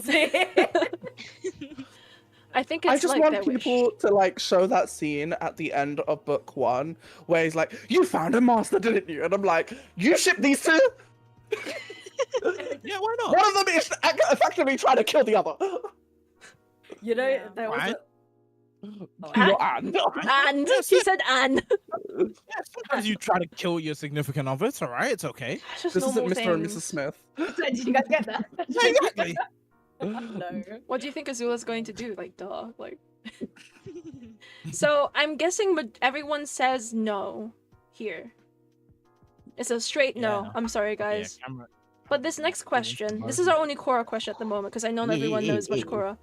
I think it's I just like want their wish. people to like show that scene at the end of book 1 where he's like, "You found a master, didn't you?" And I'm like, "You ship these two?" Yeah, why not? One of them is effectively trying to kill the other. You know, Yeah. there was Right. Not Anne. And she said Anne. Yeah, sometimes you try to kill your significant other. It's alright. It's okay. It's just This isn't normal Mr. and things. Mrs. Smith. Did you guys get that? Yeah, exactly. No. What do you think Azula's going to do? Like, duh. Like. So I'm guessing everyone says no here. It's a straight no. Yeah. I'm sorry, guys. Yeah, camera. But this next question, this is our only Korra question at the moment because I know not everyone knows much Korra.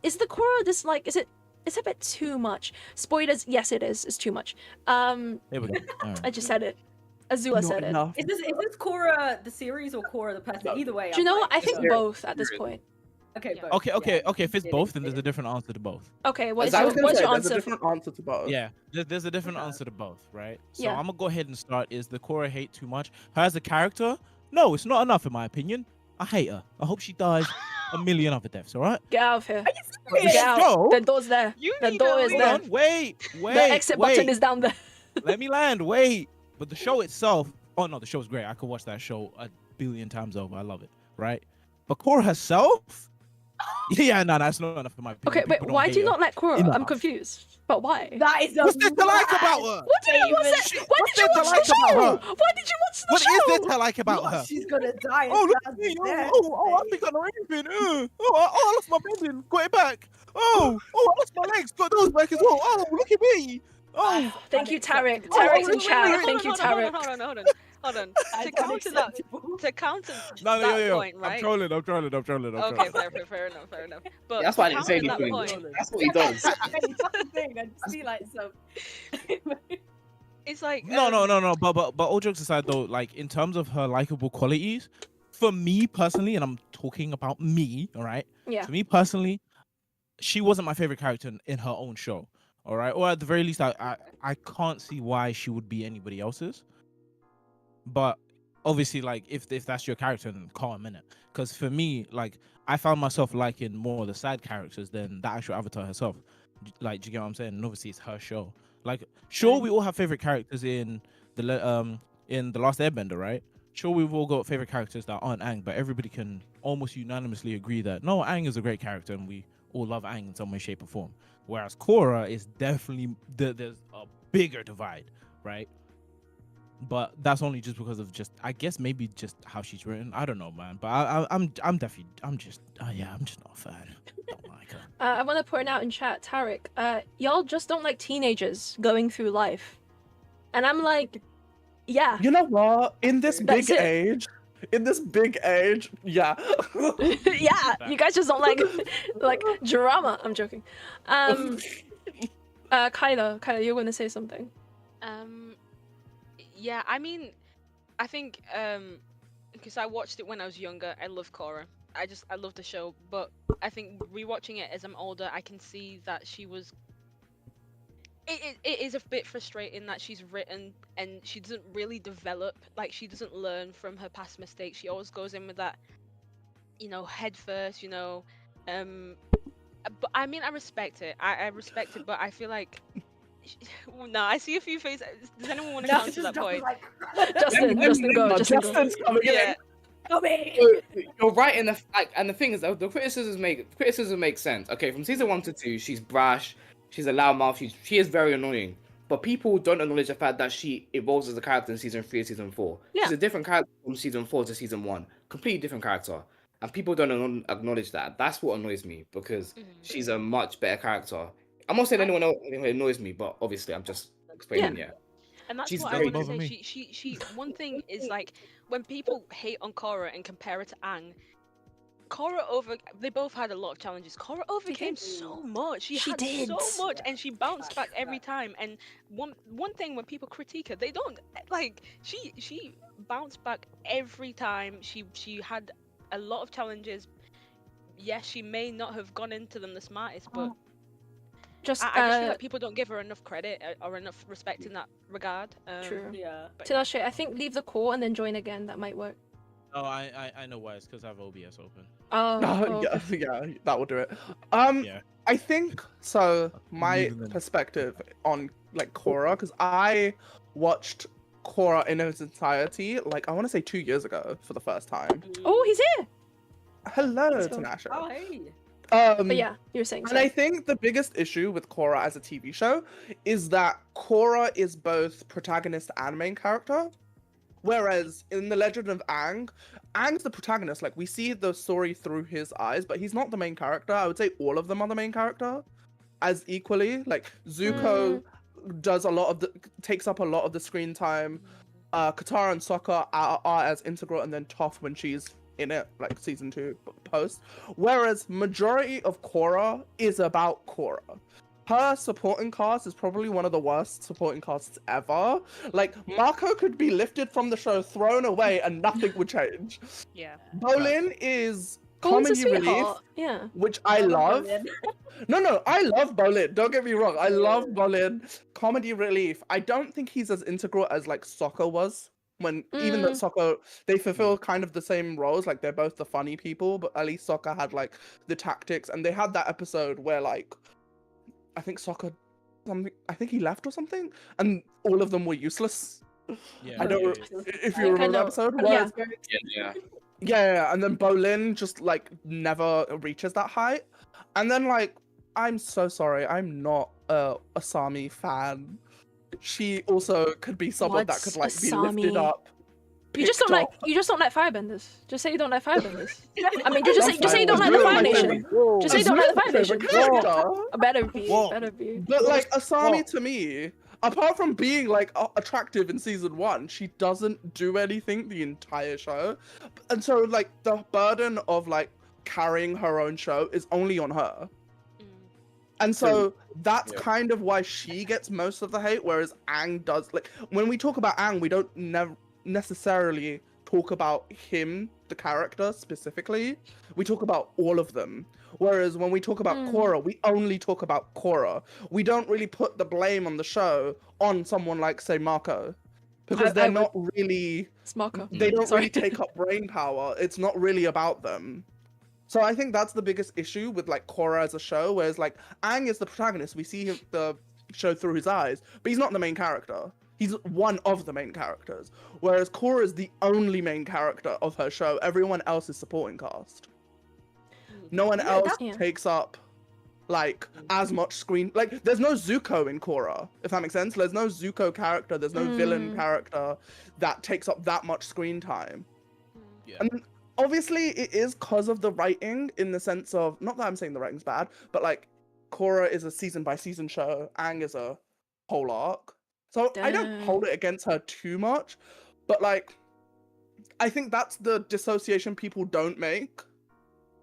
Is the Korra dislike? Is it? It's a bit too much. Spoilers. Yes, it is. It's too much. Here we go. Alright. I just said it. Azula Not said it. enough. Is this Korra the series or Korra the person? No. Either way. Do you know what? I think Spirit. both at this point. Okay, Yeah. both. Okay. Yeah. If it's It both, is, then it there's is. a different answer to both. Okay, what's I your, was gonna what's say, your there's a answer? different answer to both. Yeah, there's a different Okay. answer to both, right? So Yeah. I'm gonna go ahead and start. Is the Korra hate too much? Her as a character? No, it's not enough in my opinion. I hate her. I hope she dies a million other deaths. All right. Get out of here. serious? Get out. No. The door's there. You The need door to is leave. there. Hold on. Wait. The exit button is down there. Let me land. Wait. But the show itself. Oh no, the show's great. I could watch that show a billion times over. I love it. Right. But Korra herself. Yeah, no, that's not enough in my opinion. Okay, wait. People don't Why hate do you her. not like Korra? I'm Enough. confused. But why? That is What's there to like about her? What do you what's that? Why What's did you there to watch like the about show? her? Why did you watch the What show? is there to like about her? She's gonna die. Oh, look and at me. dead. I think I know everything. I lost my bending. Got it back. I lost my legs. Got those back as well. Oh, look at me. Oh, Thank you, Tarek. Oh, Tarek's wait, in chat. Thank you, Tarek. Hold on. That's To counter that, unacceptable. to counter no, that yo. point, I'm right? trolling. Okay, fair enough. But That's why I to didn't say counter that anything. point, That's what he does. That's the thing. I just feel like some. it's like No. But all jokes aside, though, like in terms of her likable qualities, for me personally, and I'm talking about me, all right. Yeah. For me personally, she wasn't my favorite character in her own show, all right. Or at the very least, I can't see why she would be anybody else's. But obviously, like if that's your character, then calm in it. Because for me, like I found myself liking more of the side characters than the actual Avatar herself. Like, do you get what I'm saying? And obviously, it's her show. Like, sure, we all have favorite characters in the Last Airbender, right? Sure, we've all got favorite characters that aren't Aang, but everybody can almost unanimously agree that no, Aang is a great character, and we all love Aang in some way, shape, or form. Whereas Korra is definitely there's a bigger divide, right? But that's only just because of I guess maybe just how she's written. I don't know, man. But I'm just not a fan. Don't like her. I want to point out in chat, Tarek. Y'all just don't like teenagers going through life, and I'm like, yeah. You know what? In this That's big it. age, yeah. Yeah, you guys just don't like drama. I'm joking. Kyla, you're gonna say something. Yeah, I mean, I think because I watched it when I was younger, I love Korra. I love the show, but I think rewatching it as I'm older, I can see that she was. It is a bit frustrating that she's written and she doesn't really develop. Like she doesn't learn from her past mistakes. She always goes in with that, head first. But I mean, I respect it. I respect it, but I feel like. No, I see a few faces. Does anyone want to counter that point? Justin, go. Justin, go. Justin's coming Yeah. You're right in and the thing is the criticisms make sense. Okay, from season 1 to 2, she's brash, she's a loudmouth, she is very annoying. But people don't acknowledge the fact that she evolves as a character in season 3 and season 4. Yeah. She's a different character from season 4 to season 1. Completely different character. And people don't acknowledge that. That's what annoys me because she's a much better character. I'm not saying anyone else annoys me, but obviously I'm just explaining. Yeah. And that's She's what I very want to bother say. She one thing is like when people hate on Korra and compare it to Aang, they both had a lot of challenges. Korra overcame so much. She had did. so much and she bounced back every time. And one thing when people critique her, they don't like she bounced back every time. She had a lot of challenges. Yes, she may not have gone into them the smartest, but I just feel like people don't give her enough credit or enough respect in that regard. True. Yeah. But Tinashe, I think leave the call and then join again. That might work. Oh, I know why. It's because I have OBS open. Oh, yeah, that will do it. Yeah. I think so. My Leaving them. perspective on like Korra, because I watched Korra in its entirety, like I want to say 2 years ago for the first time. Oh, he's here. Hello, Let's go. Tanasha. Oh, hey. But yeah, you were saying. And Sorry. I think the biggest issue with Korra as a TV show is that Korra is both protagonist and main character. Whereas in The Legend of Aang, Aang's the protagonist. Like, we see the story through his eyes, but he's not the main character. I would say all of them are the main character as equally. Like, Zuko does takes up a lot of the screen time. Katara and Sokka are as integral, and then Toph when she's in it, like season 2 post. Whereas majority of Korra is about Korra. Her supporting cast is probably one of the worst supporting casts ever. Like, Marco could be lifted from the show, thrown away, and nothing would change. Yeah. Bolin is Bolin's a comedy relief, sweetheart. Yeah. which I love. No, I love Bolin. Don't get me wrong. I love Bolin. Comedy relief. I don't think he's as integral as like Sokka was. Even though Sokka, they fulfill kind of the same roles. Like, they're both the funny people, but at least Sokka had like the tactics, and they had that episode where like I think Sokka, I think he left or something, and all of them were useless. Yeah, I don't yeah, if you remember that episode. Whereas, Yeah. and then Bolin just like never reaches that height. And then like, I'm so sorry, I'm not a Asami fan. She also could be someone that could like be lifted up. You just don't like firebenders. Just say you don't like firebenders. I mean, just say you don't like the Fire Nation. Just say you don't like the Fire Nation. Better be. But like, Asami to me, apart from being like attractive in season 1, she doesn't do anything the entire show. And so like, the burden of like carrying her own show is only on her. And so that's kind of why she gets most of the hate, whereas Aang does. Like, when we talk about Aang, we don't necessarily talk about him, the character, specifically. We talk about all of them. Whereas when we talk about Korra, we only talk about Korra. We don't really put the blame on the show on someone like, say, Marco. Because they're not really... It's Marco. They don't really take up brain power. It's not really about them. So I think that's the biggest issue with like Korra as a show, whereas like Aang is the protagonist. We see the show through his eyes, but he's not the main character. He's one of the main characters. Whereas Korra is the only main character of her show. Everyone else is supporting cast. No one else takes up like as much screen. Like, there's no Zuko in Korra, if that makes sense. There's no Zuko character. There's no villain character that takes up that much screen time. Yeah. And obviously, it is because of the writing, in the sense of, not that I'm saying the writing's bad, but like, Korra is a season by season show, Aang is a whole arc. So I don't hold it against her too much, but like, I think that's the dissociation people don't make.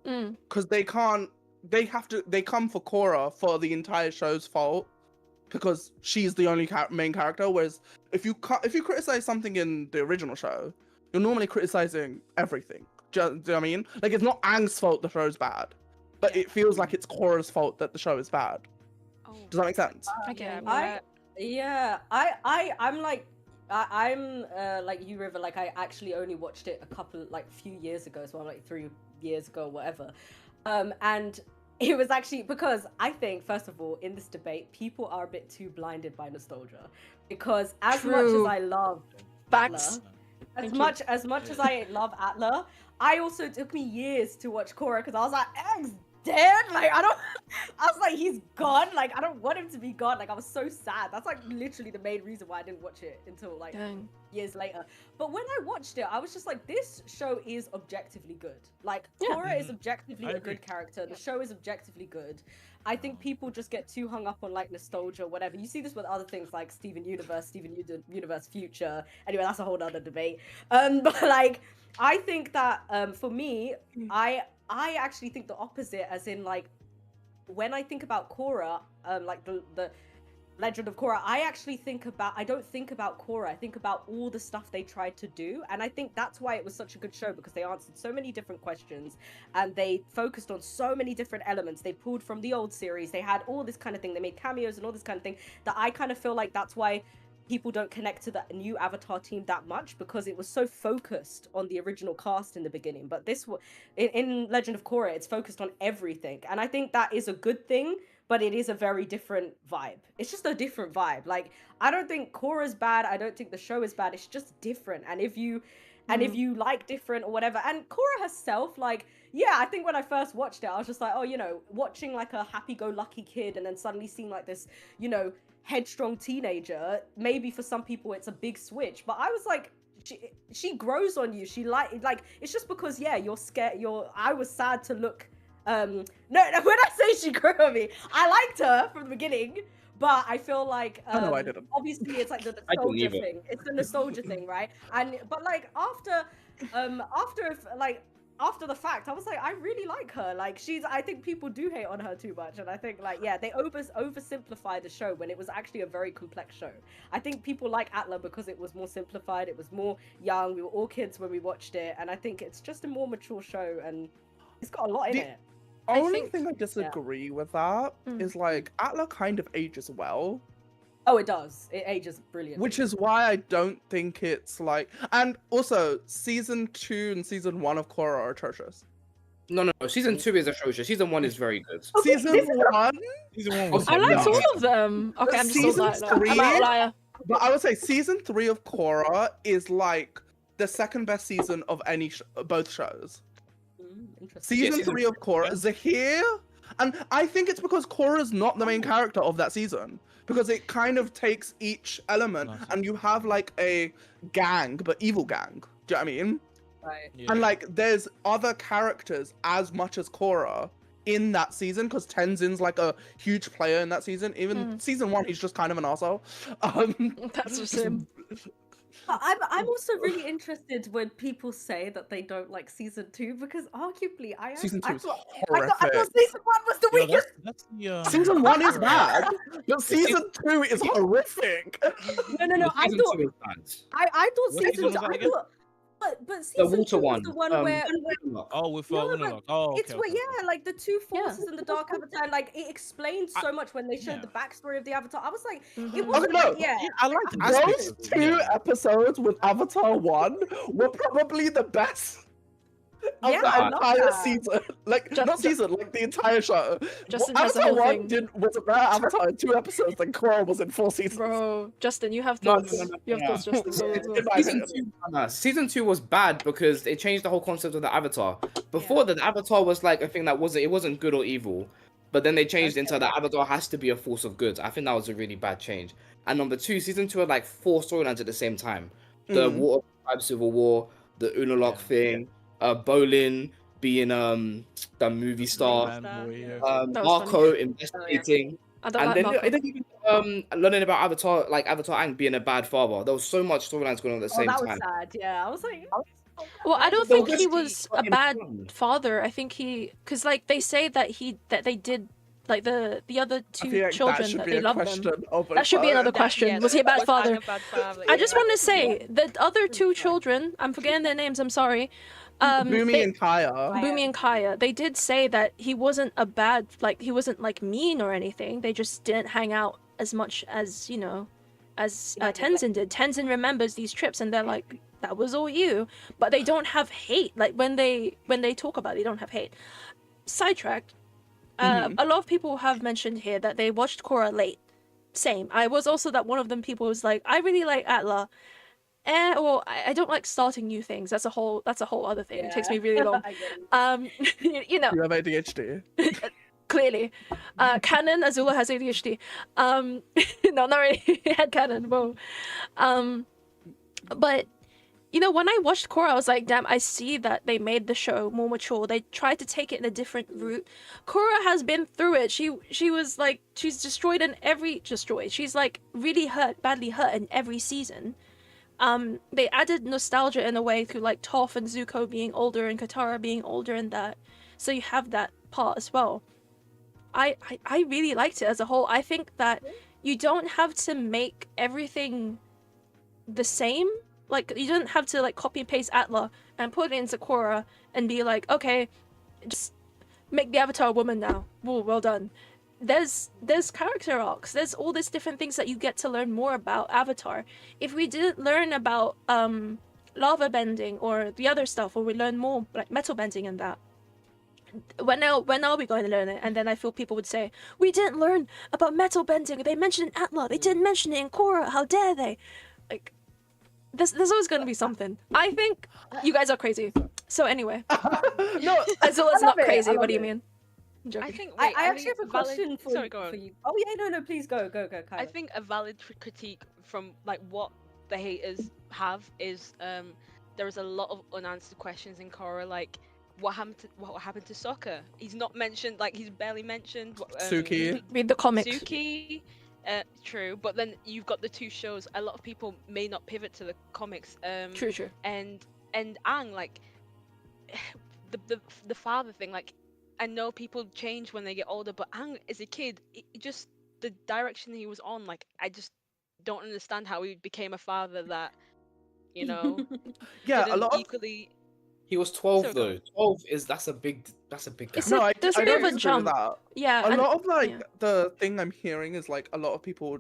Because they come for Korra for the entire show's fault, because she's the only main character, whereas if you criticize something in the original show, you're normally criticizing everything. Do you know what I mean? Like, it's not Aang's fault the show's bad, but it feels like it's Korra's fault that the show is bad. Does that make sense? I'm like you, River. Like, I actually only watched it a few years ago, so I'm like 3 years ago, whatever. And it was actually because I think, first of all, in this debate, people are a bit too blinded by nostalgia, because as much as I love Facts. Atla, as much as I love Atla, I also took me years to watch Korra, because I was like, Aang's dead. Like, I was like, he's gone. Like, I don't want him to be gone. Like, I was so sad. That's like literally the main reason why I didn't watch it until like years later. But when I watched it, I was just like, this show is objectively good. Like, Korra is objectively a good character. The show is objectively good. I think people just get too hung up on like nostalgia or whatever. You see this with other things like Steven Universe Future. Anyway, that's a whole other debate. But like, I think that for me, I actually think the opposite, as in like, when I think about Korra, like the Legend of Korra, I don't think about Korra, I think about all the stuff they tried to do. And I think that's why it was such a good show, because they answered so many different questions and they focused on so many different elements. They pulled from the old series, they had all this kind of thing, they made cameos and all this kind of thing, that I kind of feel like that's why people don't connect to the new Avatar team that much, because it was so focused on the original cast in the beginning. But this in Legend of Korra, it's focused on everything, and I think that is a good thing. but it is a very different vibe. It's just a different vibe. Like, I don't think Korra's bad. I don't think the show is bad. It's just different. And if you like different or whatever, and Korra herself, like, yeah, I think when I first watched it, I was just like, oh, you know, watching like a happy-go-lucky kid and then suddenly seeing like this, you know, headstrong teenager, maybe for some people it's a big switch, but I was like, she grows on you. She like it's just because, yeah, you're scared. I was sad to look. No, when I say she grew on me, I liked her from the beginning, but I feel like no, I didn't. obviously it's like the nostalgia thing. It's the nostalgia thing, right? But like after the fact, I was like, I really like her. Like, I think people do hate on her too much, and I think, like, yeah, they oversimplify the show when it was actually a very complex show. I think people like Atla because it was more simplified, it was more young, we were all kids when we watched it, and I think it's just a more mature show, and it's got a lot in it. Only thing I disagree with that is, like, Atla kind of ages well. Oh, it does. It ages brilliantly. Which is why I don't think it's like... And also, Season 2 and Season 1 of Korra are atrocious. No. Season 2 is atrocious. Season 1 is very good. Okay, Season 1? Season 1 was I liked all of them. Okay, I'm just Season so 3? I'm an outlier. But I would say Season 3 of Korra is like the second best season of both shows. Interesting. Season 3 of Korra, Zahir... And I think it's because Korra's not the main character of that season. Because it kind of takes each element and you have like a gang, but evil gang. Do you know what I mean? Right. Yeah. And like there's other characters as much as Korra in that season, because Tenzin's like a huge player in that season. Even Season 1, he's just kind of an arsehole. That's just him. I'm also really interested when people say that they don't like Season 2, because arguably Season 2 is I horrific. thought Season 1 was the Yeah, weakest. that's the, Season 1 is bad, but Season 2 is horrific. No. I Season thought 2 is bad. I thought What Season season was 2. that I again? thought, but Season 2 water was one. the one where Oh, with No, but Unalaq. Oh, okay. it's where, okay. yeah, like the two forces in the Dark Avatar, like it explained so much when they showed yeah. the backstory of the Avatar. I was like, Mhm. it wasn't, no. yeah. I liked aspects Those of it, 2 yeah. episodes with Avatar 1 were probably the best of Yeah, the I love entire that. season. Like, Just- not season, like the entire show. Justin Well, has a Avatar whole 1 thing. was a better Avatar in 2 episodes than Korra was in 4 seasons. Bro, Justin, you have No, thoughts. You have no. thoughts, Justin. Go, go, In go. my Season opinion. 2, Season 2 was bad because it changed the whole concept of the Avatar. Before that, the Avatar was like a thing that wasn't good or evil, but then they changed into the Avatar has to be a force of good. I think that was a really bad change. And number 2, Season 2 had like 4 storylines at the same time: the Water Tribe Civil War, the Unalaq thing, Bolin being the movie star, Fanboy, yeah. That was Marco investigating. I don't And like then Marco. and then even learning about Avatar, like Avatar Aang being a bad father. There was so much storylines going on at the Oh, same that was time. sad. Yeah, I was like, Well, I don't They were think he just was a fucking bad fun. father. I think because like they say that they did like the other I two feel like that children should that be they a love them. question of That should be another question. Yeah, Was he a bad was Aang father? a bad father? I just want to say the other two children. I'm forgetting their names. I'm sorry. Boomy and Kaya. Boomy and Kaya, they did say that he wasn't a bad, like, he wasn't, like, mean or anything. They just didn't hang out as much as, you know, as Tenzin did. Tenzin remembers these trips and they're like, that was all you. But they don't have hate. Like, when they talk about it, they don't have hate. Sidetracked. A lot of people have mentioned here that they watched Korra late. Same. I was also that one of them people who's like, I really like Atla. Well, I don't like starting new things. That's a whole other thing. It takes me really long. I get it. You know, You have ADHD. clearly. Canon, Azula has ADHD. No, not really. Head canon, whoa. But, you know, when I watched Korra, I was like, damn, I see that they made the show more mature. They tried to take it in a different route. Korra has been through it. She was like, she's destroyed. She's like really badly hurt in every season. They added nostalgia in a way through like Toph and Zuko being older and Katara being older and that. So you have that part as well. I really liked it as a whole. I think that you don't have to make everything the same. Like, you don't have to like copy and paste Atla and put it into Korra and be like, okay, just make the Avatar a woman now. Well done. There's character arcs. There's all these different things that you get to learn more about Avatar. If we didn't learn about lava bending or the other stuff, or we learn more like metal bending and that, when are we going to learn it? And then I feel people would say, we didn't learn about metal bending. They mentioned it in Atla. They didn't mention it in Korra. How dare they? Like, there's always going to be something. I think you guys are crazy. So anyway, No, Azula's I not love it, crazy. I What do you love it. mean? I'm joking. I think. I Wait, actually think have a valid- question for Sorry, you. go on. For you. Oh yeah, no, please go, Kyle. I think a valid critique from like what the haters have is there is a lot of unanswered questions in Korra, like what happened to Sokka? He's not mentioned, like he's barely mentioned. Suki. Read the comics. Suki, true, but then you've got the two shows. A lot of people may not pivot to the comics. True. And Aang, like the father thing, like I know people change when they get older, but Aang as a kid, it just the direction he was on, like I just don't understand how he became a father that, you know, Yeah, a didn't lot of equally. He was 12 So though. 12 is that's a big gap. It's no, there's I a bit don't of a disagree with jump. that. Yeah. A and- lot of like yeah. the thing I'm hearing is like a lot of people.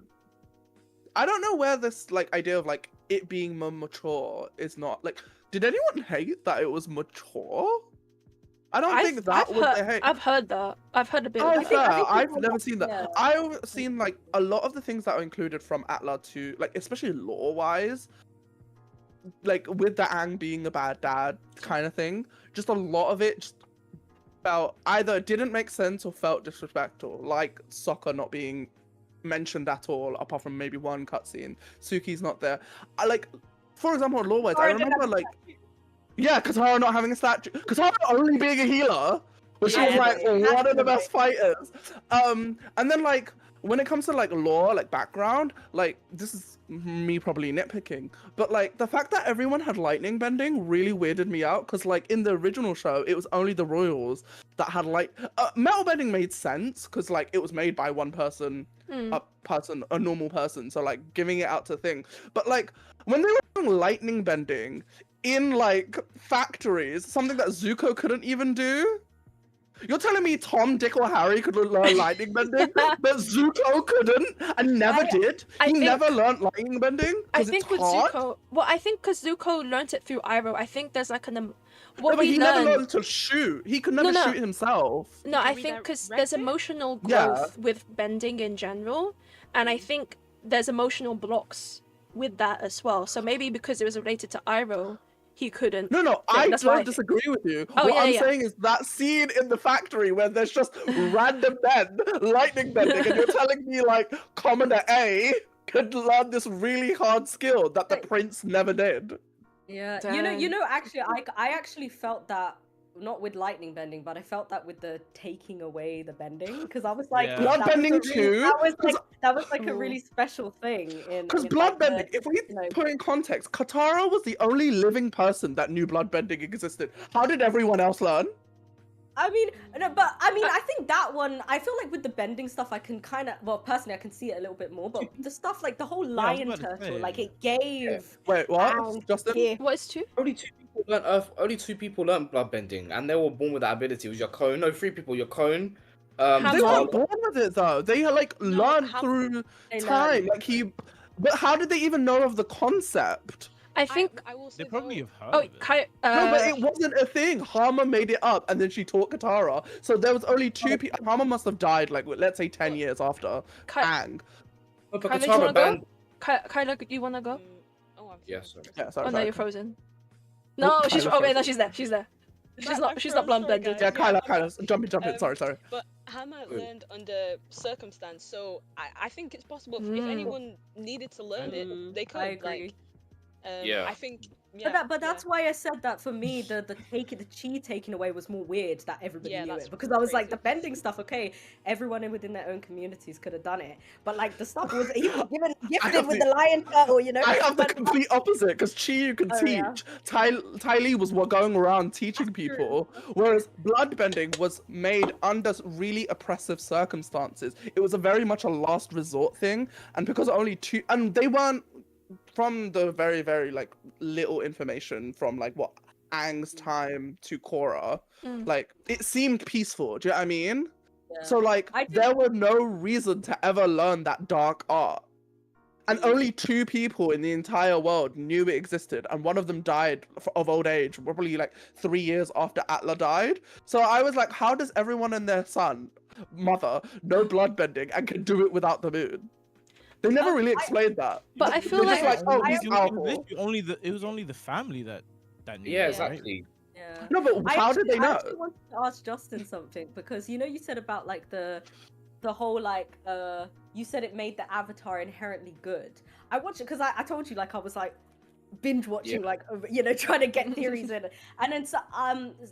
I don't know where this like idea of like it being more mature is not like. Did anyone hate that it was mature? I don't think that was the hate. I've heard that. I've heard a bit. Oh, of think- that. I think I've people never like- seen that. yeah. I've seen like a lot of the things that are included from Atla to like, especially lore-wise, like with the Aang being a bad dad kind of thing. Just a lot of it just felt either didn't make sense or felt disrespectful. Like Sokka not being mentioned at all, apart from maybe one cutscene. Suki's not there. I like, for example, lore-wise, I Katara didn't remember have a like. Yeah, Katara not having a statue. Katara only being a healer, which Yeah, was like yeah, one of the yeah. best fighters. And then like when it comes to like lore, like background, like this is me probably nitpicking, but like the fact that everyone had lightning bending really weirded me out because like in the original show, it was only the royals that had like metal bending made sense because like it was made by one person, a normal person, so like giving it out to thing. But like when they were doing lightning bending in like factories, something that Zuko couldn't even do. You're telling me Tom, Dick, or Harry could learn lightning bending, but Zuko couldn't and never did? I He think- never learned lightning bending I because think it's with hard. Zuko, well, I think because Zuko learnt it through Iroh. I think there's like No, what but he he never learned. learned to shoot. He could never No. shoot himself. No, Did I you think redirect because there's it? emotional Yeah. growth with bending in general, and I think there's emotional blocks with that as well. So maybe because it was related to Iroh, he couldn't. No, I that's why- don't disagree with you. Oh, what yeah, I'm yeah. saying is that scene in the factory where there's just random men lightning bending, and you're telling me like Commoner A could learn this really hard skill that the prince never did. Yeah, Dang. you know. Actually, I actually felt that not with lightning bending, but I felt that with the taking away the bending because I was like, Yeah. Blood that was a bending really- too, That was like a Ooh. really special thing in. Because in, blood like, the- bending, if we you know- put in context, Katara was the only living person that knew blood bending existed. How did everyone else learn? I mean, no, but I mean, I think that one. I feel like with the bending stuff, I can kind of, well, personally, I can see it a little bit more. But the stuff like the whole was lion about to turtle, say. like it gave. Wait, what? Aang Justin? gift. What is two? Only two people learned blood bending, and they were born with that ability. It was Yakone. No, three people. Yakone. How They long? weren't born with it though. They like No, learned how- through They time. learned. Like he, but how did they even know of the concept? I think. I will say They probably though, have heard Oh, of it. No, but it wasn't a thing. Hama made it up, and then she taught Katara. So there was only two people. Hama must have died like let's say 10 years after Aang. But Kylie, do you Katara wanna go? banned. Kyla, you wanna go? oh, I'm Yeah, sorry. sorry. Yeah, Oh sorry. no, sorry. you're frozen. No, she's. Kyla Oh wait, no, frozen. she's there. She's there. She's I'm not. She's not frozen, blonde sorry, blended. guys. Yeah, Yeah, Kyla, jump in. Um, Sorry. But Hammer Who? learned under circumstance, so I think it's possible if Mm. anyone needed to learn it, they could. I agree. Like, Yeah. I think. Yeah, But that's why I said that for me, the chi taking away was more weird that everybody Yeah, knew that's it because I was like crazy. the bending stuff. Okay, everyone within their own communities could have done it, but like the stuff was even given gifted have with the- the lion turtle, you know. I have the But- complete opposite because Chi you can Oh, teach. yeah. Ty Lee was going around teaching That's true. people, whereas bloodbending was made under really oppressive circumstances. It was a very much a last resort thing, and because only two, and they weren't from the very like little information from like what Aang's time to Korra, Mm. like it seemed peaceful. Do you know what I mean? Yeah. So like I did- there were no reason to ever learn that dark art. And only 2 people in the entire world knew it existed, and one of them died of old age, probably like 3 years after Atla died. So I was like, how does everyone and their mother know bloodbending and can do it without the moon? They never really explained that. But I feel They're just like oh, I- he's It powerful. was only the family that knew. Yeah, right? exactly. Yeah. No, but how did they I know? actually wanted to ask Justin something because you said about like the whole like you said it made the avatar inherently good. I watched it because I told you like I was like binge watching like trying to get theories in, and then so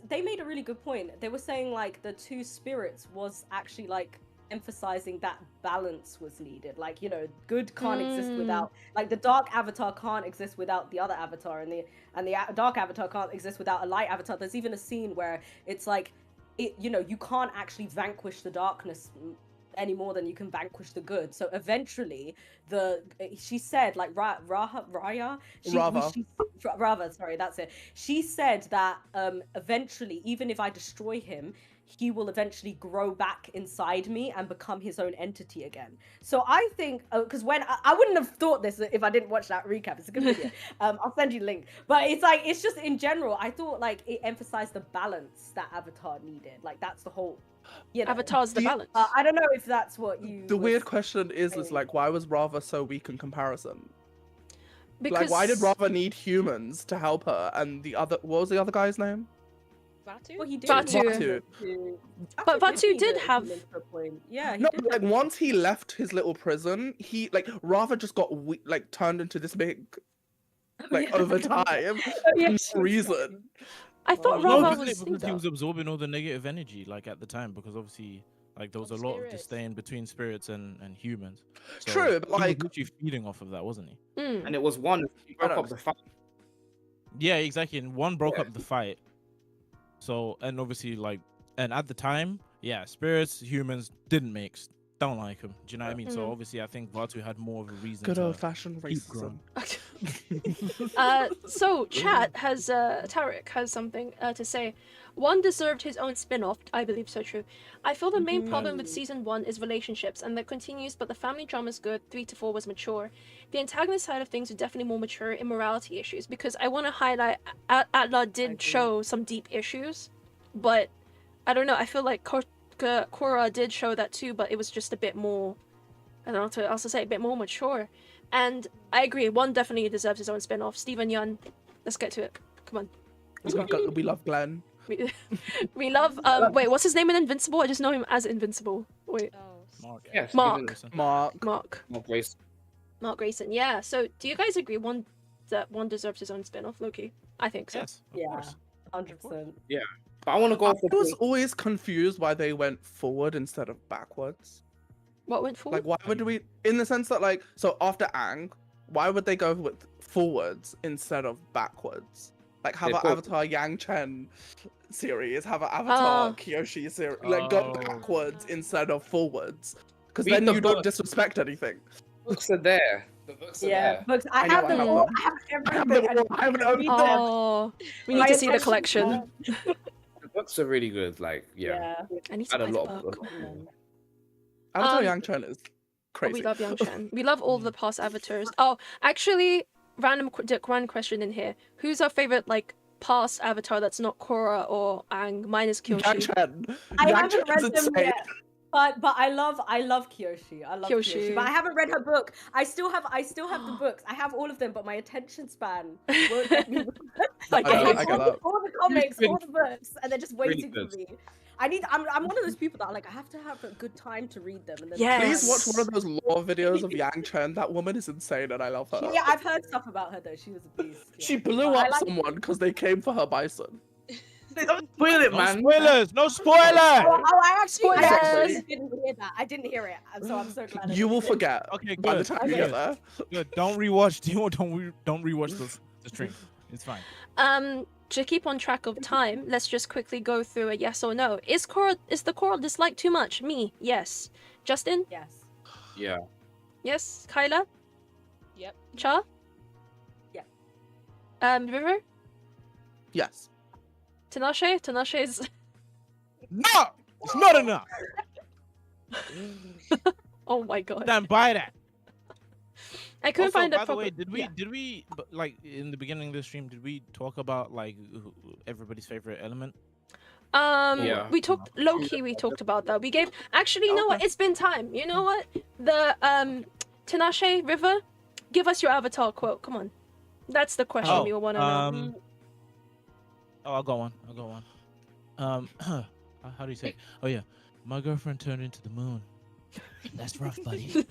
they made a really good point. They were saying like the 2 spirits was actually like emphasizing that balance was needed. Like good can't exist without like the dark avatar can't exist without the other avatar, and the dark avatar can't exist without a light avatar. There's even a scene where it's like you can't actually vanquish the darkness any more than you can vanquish the good. So eventually she said like Rava, sorry, that's it. She said that eventually, even if I destroy him, he will eventually grow back inside me and become his own entity again. So I think, because when I wouldn't have thought this if I didn't watch that recap. It's a good video. I'll send you the link. But it's just in general, I thought like it emphasized the balance that Avatar needed. Like that's the whole. Avatar's the balance. I don't know if that's what you. The weird question is like, why was Rava so weak in comparison? Because Like, why did Rava need humans to help her? And what was the other guy's name? Vatu? Well, he did. Vatu. But Vatu did have. Yeah. No, but, like once he left his little prison, he like Rava just got like turned into this big, like over time for no reason. I thought No, Rava because was. he was absorbing all the negative energy like at the time, because obviously like there was a lot of Spirits. disdain between spirits and humans. So True, but he was like literally feeding off of that, wasn't he? And it was one who broke up the fight. Yeah, exactly. And one broke up the fight. So, and obviously, like, and at the time, yeah, spirits, humans didn't mix. Don't like him. Do you know what I mean? So obviously, I think Vatu had more of a reason. good to old-fashioned keep racism. growing. So chat has Tarek has something to say. One deserved his own spin-off. I believe so true. I feel the main problem with season 1 is relationships, and that continues. But the family drama is good. 3 to 4 was mature. The antagonist side of things are definitely more mature. Immorality issues, because I want to highlight Atla did show some deep issues, but I don't know. I feel like Korra did show that too, but it was just a bit more. I don't know to also say a bit more mature. And I agree, 1 definitely deserves his own spin-off. Stephen Yun, let's get to it. Come on. Let's go. We love Glenn. We love wait, what's his name in Invincible? I just know him as Invincible. Wait. Oh, Mark. Yeah, Mark. Mark. Mark Grayson. Yeah. So do you guys agree that one deserves his own spin-off, Loki? I think so. Yes. Of Yeah. course. 100%. But I want to go I for was always confused why they went forward instead of backwards. What went forward? Like, why would we, in the sense that, like, so after Aang, why would they go with forwards instead of backwards? Like, have They an put- Avatar Yang Chen series, have an Avatar Kyoshi series, like, go Oh. backwards instead of forwards. Because Read then the you don't book. disrespect anything. books are there. The books are Yeah, there. books. I I know, have I them have all. them. I have I have everything. them all. I haven't opened them. Oh, we need My to see the attention collection. The books are really good. Like, yeah. I need to Had a buy the lot of book. Avatar Yang Chen is Oh, crazy. we love Yang Chen. We love all the past avatars. Oh, actually, random question in here. Who's our favorite like past avatar that's not Korra or Aang minus Yang Kyoshi? Chen. I Yang haven't Chen's read them insane. yet. But I love Kyoshi. I love Kyoshi. Kyoshi. But I haven't read her book. I still have the books. I have all of them, but my attention span won't let me. I get I it. get all, that. all the comics, all the books, and they're just Really waiting for good. me. I'm one of those people that like I have to have a good time to read them. And then Yes. Please watch one of those lore videos of Yang Chen. That woman is insane and I love her. Yeah, I've heard stuff about her though. She was a beast. Yeah. She blew But I up like- someone because they came for her bison. Don't spoil it, No man. spoilers. No spoilers. I Spoilers. actually didn't hear that. I didn't hear it, and so I'm so glad. I You will didn't. forget Okay, by the good. time you Okay. get there. Good. Don't rewatch. Don't rewatch the stream. It's fine. To keep on track of time, let's just quickly go through a yes or no. Is the Korra dislike too much? Me, yes. Justin, Yes. Yeah. yes. Kyla, Yep. Cha, Yeah. River, Yes. Tinashe's. No, it's not enough. Oh my god. Stand by that. I couldn't Also, find a by the proper. way, did we yeah. like in the beginning of the stream? Did we talk about like everybody's favorite element? Yeah. We talked low key. We talked about that. We gave. Actually, you know what? It's been time. You know what? The Tinashe River, give us your avatar quote. Come on, that's the question we all want to know. Oh, I'll go on. How do you say it? Oh yeah, my girlfriend turned into the moon. That's rough, buddy.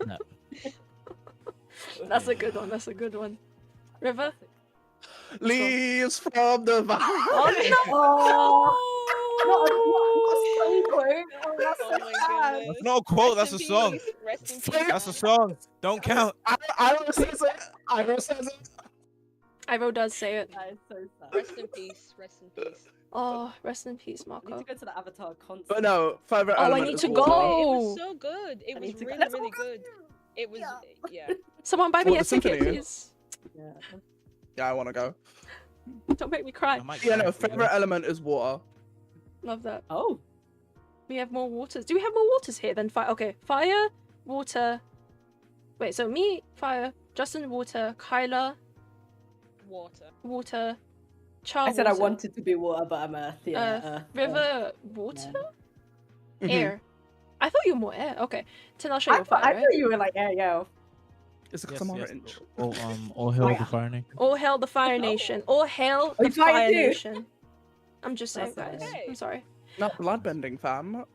No. That's a good one. That's a good one. River. Leaves from the vine. That's Oh so my sad. goodness. That's not a quote. That's a Rest in song. peace, Rest in Fuck. peace. That's a song. Don't count. Iro says it. Iro says it. Iro does say it. That is so sad. Rest in peace. Rest in peace. Oh, rest in peace, I need Marco. to go to the Avatar concert. But no, favorite Oh, I element need is to water. go. It Oh. was so good. It I was need to go. really, Let's really all go. good. It was, yeah. Someone buy me What, a the ticket, symphony? please. Yeah. Yeah, I want to go. Don't make me cry. I might Yeah, cry no, for you. favorite element is water. Love that. Oh. We have more waters. Do we have more waters here than fire? Okay, fire, water. Wait, so me, fire, Justin, water, Kyla, Water. water, Char, I said I water, wanted to be water, but I'm Earth. Yeah. Earth, river, water, Mhm. air. I thought you were more air. Okay, Tinashe, I you're thought, fire, I right? thought you were like, yo. It's because Yes, I'm yes. orange. All hail the Fire Nation. All hail the Fire Nation. All hail Oh, the you fire Fire too? Nation. I'm just saying, That's guys. okay. I'm sorry. Not bloodbending, fam.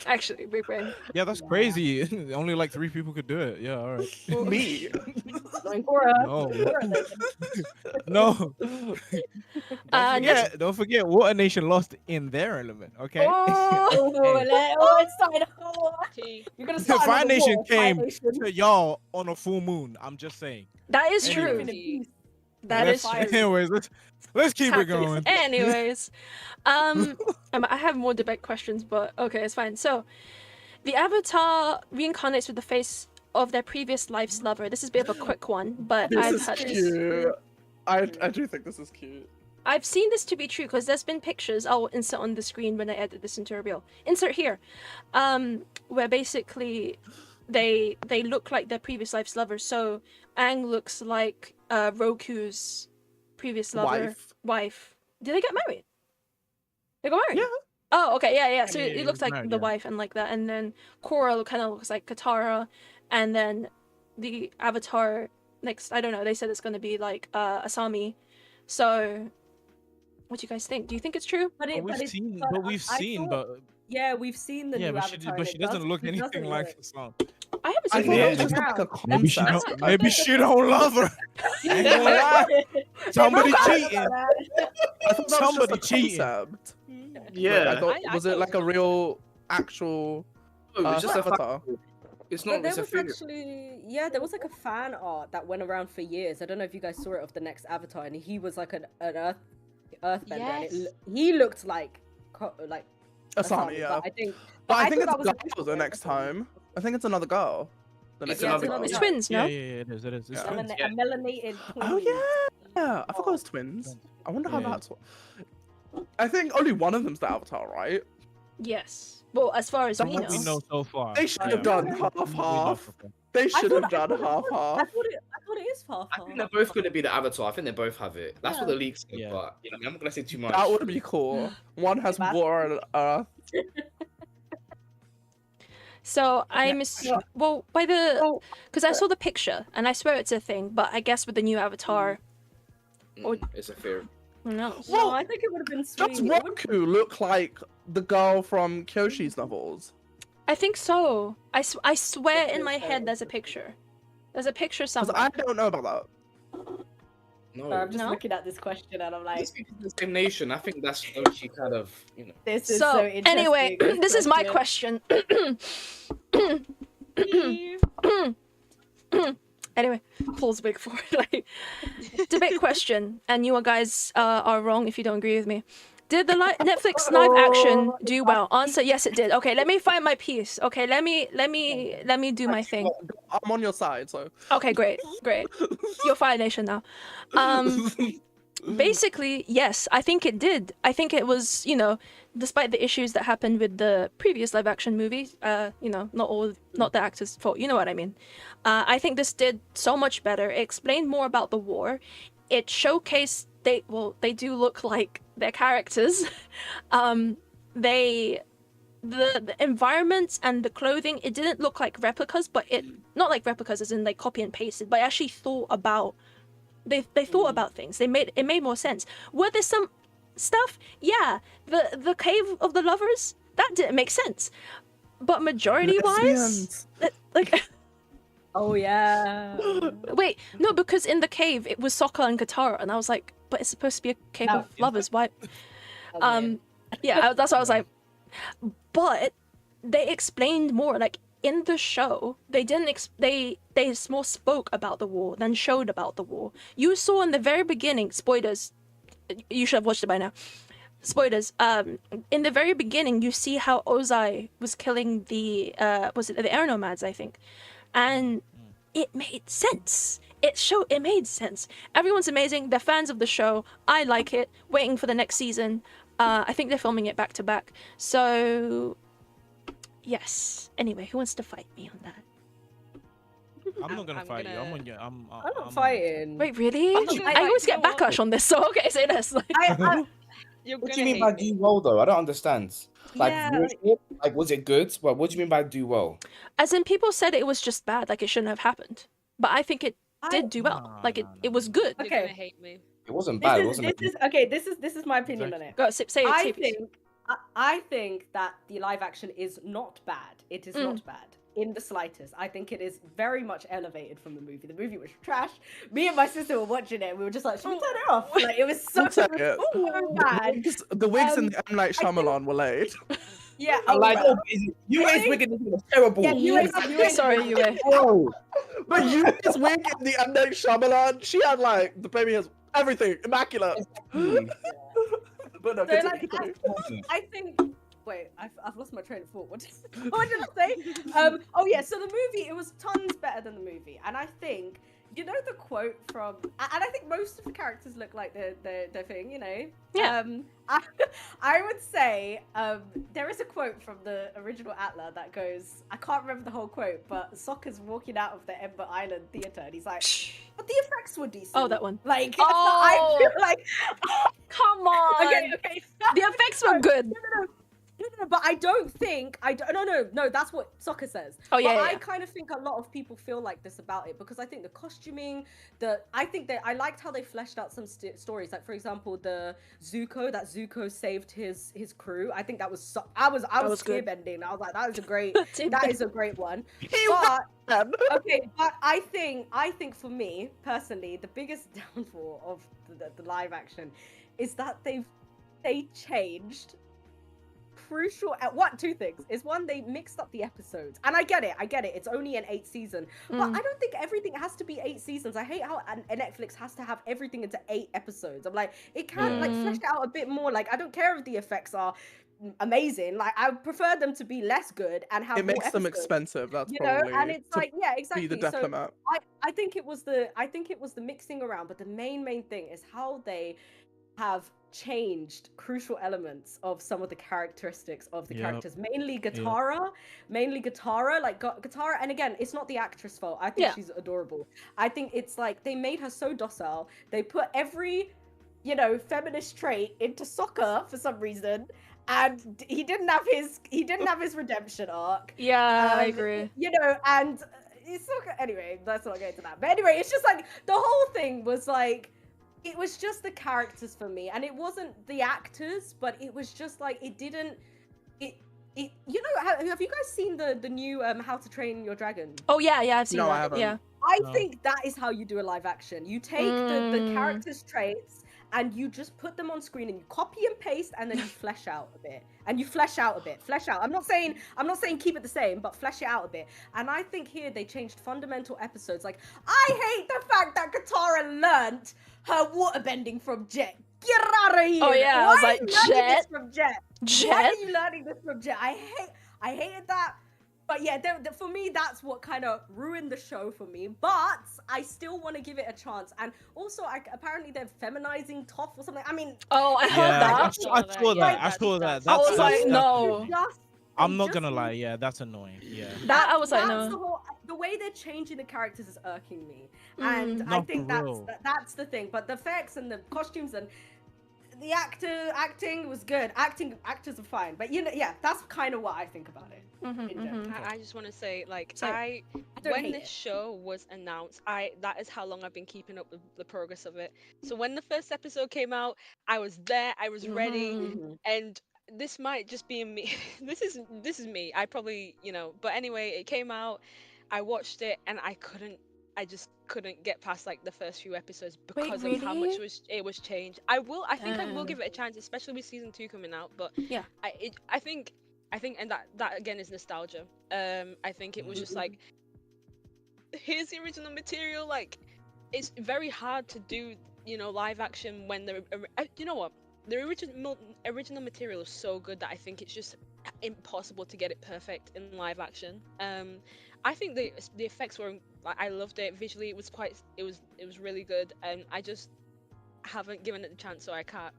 Actually, big brain. Yeah, that's crazy. Only like 3 people could do it. Yeah, all right. Me. Going for her. No. For her, No. Next- Don't forget, Water Nation lost in their element. Okay. it's starting. T. You're gonna The start Fire another Nation war, Fire came Nation. to y'all on a full moon. I'm just saying. that is Anyway. true. Infinite peace. That is Let's- true. Anyways, let's keep it Tactics. going. Anyways, I have more debate questions, but okay, it's fine. So, the avatar reincarnates with the face of their previous life's lover. This is a bit of a quick one, but This I've is had this. cute. I do think this is cute. I've seen this to be true because there's been pictures I'll insert on the screen when I edit this into a reel. Insert here, where basically they look like their previous life's lovers. So Aang looks like Roku's previous lover wife. Did they get married? They got married. Yeah. Oh, okay, yeah. So Yeah, it he looks was like married, the yeah. wife and like that, and then Korra kind of looks like Katara, and then the Avatar next. I don't know. They said it's gonna be like Asami. So, what do you guys think? Do you think it's true? But But we've seen, yeah, we've seen the yeah, new but Avatar. but she and it doesn't look it anything doesn't like look- the song. I haven't I seen think Yeah, it's just yeah. like a Maybe she concept. don't. Maybe she don't love her. I ain't gonna lie. Somebody cheating. I thought that was Somebody just a cheating. concept. Yeah. I thought, I was thought it like a was real, actual Oh, it's just a avatar? It's But not. there It's a was figure. actually, yeah, there was like a fan art that went around for years. I don't know if you guys saw it of the next Avatar, and he was like an earthbender, and Yes. he looked like Asami, yeah. But I think, But I thought think that it's was a a girl different the next Avatar. time. I think it's another girl. The It's next Yeah, another it's girl. It's another twins, no? Yeah, it is. It is. It's Yeah. twins. a melanated Oh queen. yeah, I forgot it was twins. I wonder how Yeah. that's. I think only one of them's the Avatar, right? Yes. Well, as far as we Someone know. We know so far. They should Yeah. have done We know half. so far. They should have I done thought half. I thought it is half. I think they're both going to be the Avatar. I think they both have it. That's what Yeah. the leaks said, Yeah. but I'm not going to say too much. That would be cool. One has That's- water and earth. So I'm well by the because I saw the picture and I swear it's a thing, but I guess with the new Avatar, It's a fear. who knows? No, I think it would have been sweet. Does It would- Roku look like the girl from Kyoshi's novels? I think so. I swear in my head there's a picture. There's a picture Because somewhere. I don't know about that. No. I'm just No? looking at this question and I'm like, It's the same nation. I think that's actually kind of, this is So so interesting. anyway, this is my question. Anyway, pulls wig for it. Like, debate question, and you guys are wrong if you don't agree with me. Did the Netflix live action do well? Answer: yes, it did. Okay, let me find my piece. Okay, let me do my thing. I'm on your side, so. Okay, great. You're Fire Nation now. Basically, yes, I think it did. I think it was, despite the issues that happened with the previous live action movie, not the actors' fault, you know what I mean. I think this did so much better. It explained more about the war. It showcased they do look like their characters. The environments and the clothing, it didn't look like replicas, but not like replicas as in like copy and pasted, but I actually thought about they thought about things. It made more sense. Were there some stuff? Yeah. The cave of the lovers, that didn't make sense. But majority wise, like Oh yeah. wait, no, because in the cave it was Sokka and Katara, and I was like, but it's supposed to be a cave of lovers. Why? That's what I was like. But they explained more. Like in the show, they didn't. They more spoke about the war than showed about the war. You saw in the very beginning. Spoilers. You should have watched it by now. Spoilers. In the very beginning, you see how Ozai was killing the the Aeronomads, I think, and it made sense. It made sense. Everyone's amazing. They're fans of the show. I like it. Waiting for the next season. I think they're filming it back to back. So, yes. Anyway, who wants to fight me on that? I'm not gonna fight you. I'm on your. I'm not fighting. Wait, really? gonna I always fight get you. backlash on this. So okay, say this. I, You're What gonna do you mean hate by me. do well though? I don't understand. Like, Yeah, like was it good? Well, what do you mean by do well? As in, people said it was just bad, like it shouldn't have happened. But I think it did do well. Nah, Like nah, it was good. You're Okay. gonna hate me. It wasn't bad, this wasn't it? is okay. This is my opinion on it. Go say it. I say it, please. I think that the live action is not bad. It is not bad in the slightest. I think it is very much elevated from the movie. The movie was trash. Me and my sister were watching it. We were just like, should we turn it off? Like, it was so, I'll take it. so bad. The wigs in the M. Night Shyamalan were laid. Yeah, I like oh, UA's wickedness was terrible. Yeah, UA Sorry, UA. Bro. But you this wig in the M. Night Shyamalan, she had like the baby has everything immaculate. But no, So, like, continue. I think. Wait, I've lost my train of thought. What did I say? Oh yeah, so the movie, it was tons better than the movie, and I think, you know, the quote from, and I think most of the characters look like their thing, you know. Yeah. I would say there is a quote from the original Atla that goes, I can't remember the whole quote, but Sokka's walking out of the Ember Island theater, and he's like, but the effects were decent. Oh, that one. Like, Oh. I feel like, Come on. okay. The effects were good. No, but I don't think no, that's what Sokka says. Oh, yeah, But yeah, I yeah. kind of think a lot of people feel like this about it because I think the costuming, I think that I liked how they fleshed out some stories. Like for example, that Zuko saved his crew. I think that was I was good. tear bending. I was like, that is a great Tear that is a great one. Man. Okay, but I think for me personally, the biggest downfall of the live action is that they changed crucial at two things is one, they mixed up the episodes, and I get it, it's only an 8th season, but I don't think everything has to be 8 seasons. I hate how Netflix has to have everything into 8 episodes. I'm like, it can like flesh it out a bit more. Like, I don't care if the effects are amazing, like I prefer them to be less good and have It more makes them episodes, expensive. That's you know, probably and it's to like, yeah, exactly. be the So diplomat. I think it was the mixing around, but the main thing is how they have changed crucial elements of some of the characteristics of the characters, mainly Katara, like Katara, and again, it's not the actress' fault. I think she's adorable. I think it's like they made her so docile. They put every, you know, feminist trait into Sokka for some reason, and he didn't have his redemption arc. Yeah, I agree. You know, and it's not, anyway, let's not get into that. But anyway, it's just like the whole thing was like, it was just the characters for me, and it wasn't the actors, but it was just like it didn't. It you know, have you guys seen the new How to Train Your Dragon? Oh yeah, I've seen No, that. I haven't. Yeah. I No. think that is how you do a live action. You take the characters' traits and you just put them on screen and you copy and paste, and then you flesh out a bit. Flesh out. I'm not saying keep it the same, but flesh it out a bit. And I think here they changed fundamental episodes. Like, I hate the fact that Katara learnt her waterbending from Jet. Get out of here! Oh, yeah, I Why was are like, you learning Jet? this from Jet? Why Jet? are you learning this from Jet? I hated that. But yeah, for me, that's what kind of ruined the show for me. But I still want to give it a chance. And also, apparently they're feminizing Toph or something. I mean, Oh, I heard Yeah, that. I saw that. I saw that. That's, was like, that's no. I'm not gonna lie. Yeah, that's annoying. Yeah. That I was like, that's no. the way they're changing the characters is irking me, and I No, think for real. that's the thing. But the effects and the costumes and the acting was good. Actors are fine, but yeah, that's kind of what I think about it. in general. I just want to say, like, So, I don't when hate this it. show was announced, that is how long I've been keeping up with the progress of it. So when the first episode came out, I was there, I was ready, Mhm. and this might just be me. this is me. I probably, but anyway, it came out, I watched it, and I just couldn't get past like the first few episodes because of how much really? it was changed. I think I will give it a chance, especially with season 2 coming out. But Yeah. I think, and that again is nostalgia. I think it was just like, here's the original material. Like, it's very hard to do, live action when you know what, the original material is so good that I think it's just impossible to get it perfect in live action. I think the effects were, I loved it visually. It was really good, and I just haven't given it the chance, so I can't